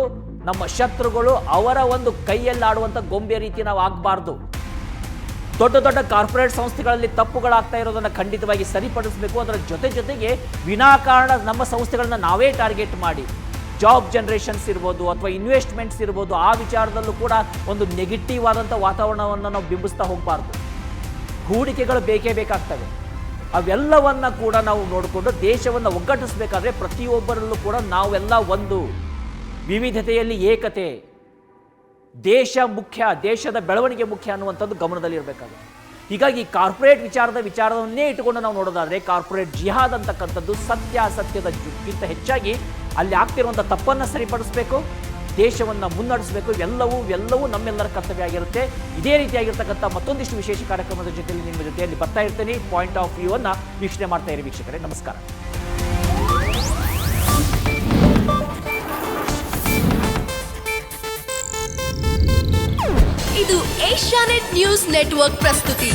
ನಮ್ಮ ಶತ್ರುಗಳು ಅವರ ಒಂದು ಕೈಯಲ್ಲಾಡುವಂಥ ಗೊಂಬೆ ರೀತಿ ನಾವು ಆಗಬಾರ್ದು. ದೊಡ್ಡ ದೊಡ್ಡ ಕಾರ್ಪೊರೇಟ್ ಸಂಸ್ಥೆಗಳಲ್ಲಿ ತಪ್ಪುಗಳಾಗ್ತಾ ಇರೋದನ್ನು ಖಂಡಿತವಾಗಿ ಸರಿಪಡಿಸಬೇಕು. ಅದರ ಜೊತೆಗೆ ವಿನಾಕಾರಣ ನಮ್ಮ ಸಂಸ್ಥೆಗಳನ್ನ ನಾವೇ ಟಾರ್ಗೆಟ್ ಮಾಡಿ ಜಾಬ್ ಜನರೇಷನ್ಸ್ ಇರ್ಬೋದು ಅಥವಾ ಇನ್ವೆಸ್ಟ್ಮೆಂಟ್ಸ್ ಇರ್ಬೋದು, ಆ ವಿಚಾರದಲ್ಲೂ ಕೂಡ ಒಂದು ನೆಗೆಟಿವ್ ಆದಂಥ ವಾತಾವರಣವನ್ನು ನಾವು ಬಿಂಬಿಸ್ತಾ ಹೋಗಬಾರ್ದು. ಹೂಡಿಕೆಗಳು ಬೇಕೇ ಬೇಕಾಗ್ತವೆ. ಅವೆಲ್ಲವನ್ನ ಕೂಡ ನಾವು ನೋಡಿಕೊಂಡು ದೇಶವನ್ನು ಒಗ್ಗಟ್ಟಿಸಬೇಕಾದ್ರೆ ಪ್ರತಿಯೊಬ್ಬರಲ್ಲೂ ಕೂಡ ನಾವೆಲ್ಲ ಒಂದು, ವಿವಿಧತೆಯಲ್ಲಿ ಏಕತೆ, ದೇಶ ಮುಖ್ಯ, ದೇಶದ ಬೆಳವಣಿಗೆ ಮುಖ್ಯ ಅನ್ನುವಂಥದ್ದು ಗಮನದಲ್ಲಿರಬೇಕಾಗುತ್ತೆ. ಹೀಗಾಗಿ ಕಾರ್ಪೊರೇಟ್ ವಿಚಾರವನ್ನೇ ಇಟ್ಟುಕೊಂಡು ನಾವು ನೋಡೋದಾದರೆ ಕಾರ್ಪೊರೇಟ್ ಜಿಹಾದ್ ಅಂತಕ್ಕಂಥದ್ದು ಸತ್ಯಕ್ಕಿಂತ ಹೆಚ್ಚಾಗಿ ಅಲ್ಲಿ ಆಗ್ತಿರುವಂಥ ತಪ್ಪನ್ನು ಸರಿಪಡಿಸಬೇಕು, ದೇಶವನ್ನು ಮುನ್ನಡೆಸಬೇಕು. ಇವೆಲ್ಲವೂ ನಮ್ಮೆಲ್ಲರ ಕರ್ತವ್ಯ ಆಗಿರುತ್ತೆ. ಇದೇ ರೀತಿಯಾಗಿರ್ತಕ್ಕಂಥ ಮತ್ತೊಂದಿಷ್ಟು ವಿಶೇಷ ಕಾರ್ಯಕ್ರಮದ ಜೊತೆಯಲ್ಲಿ ನಿಮ್ಮ ಜೊತೆಯಲ್ಲಿ ಬರ್ತಾ ಇರ್ತೀನಿ. ಪಾಯಿಂಟ್ ಆಫ್ ವ್ಯೂ ಅನ್ನು ವೀಕ್ಷಣೆ ಮಾಡ್ತಾ ಇರಿ ವೀಕ್ಷಕರೇ. ನಮಸ್ಕಾರ. ಇದು ಏಷ್ಯಾನೆಟ್ ನ್ಯೂಸ್ ನೆಟ್ವರ್ಕ್ ಪ್ರಸ್ತುತಿ.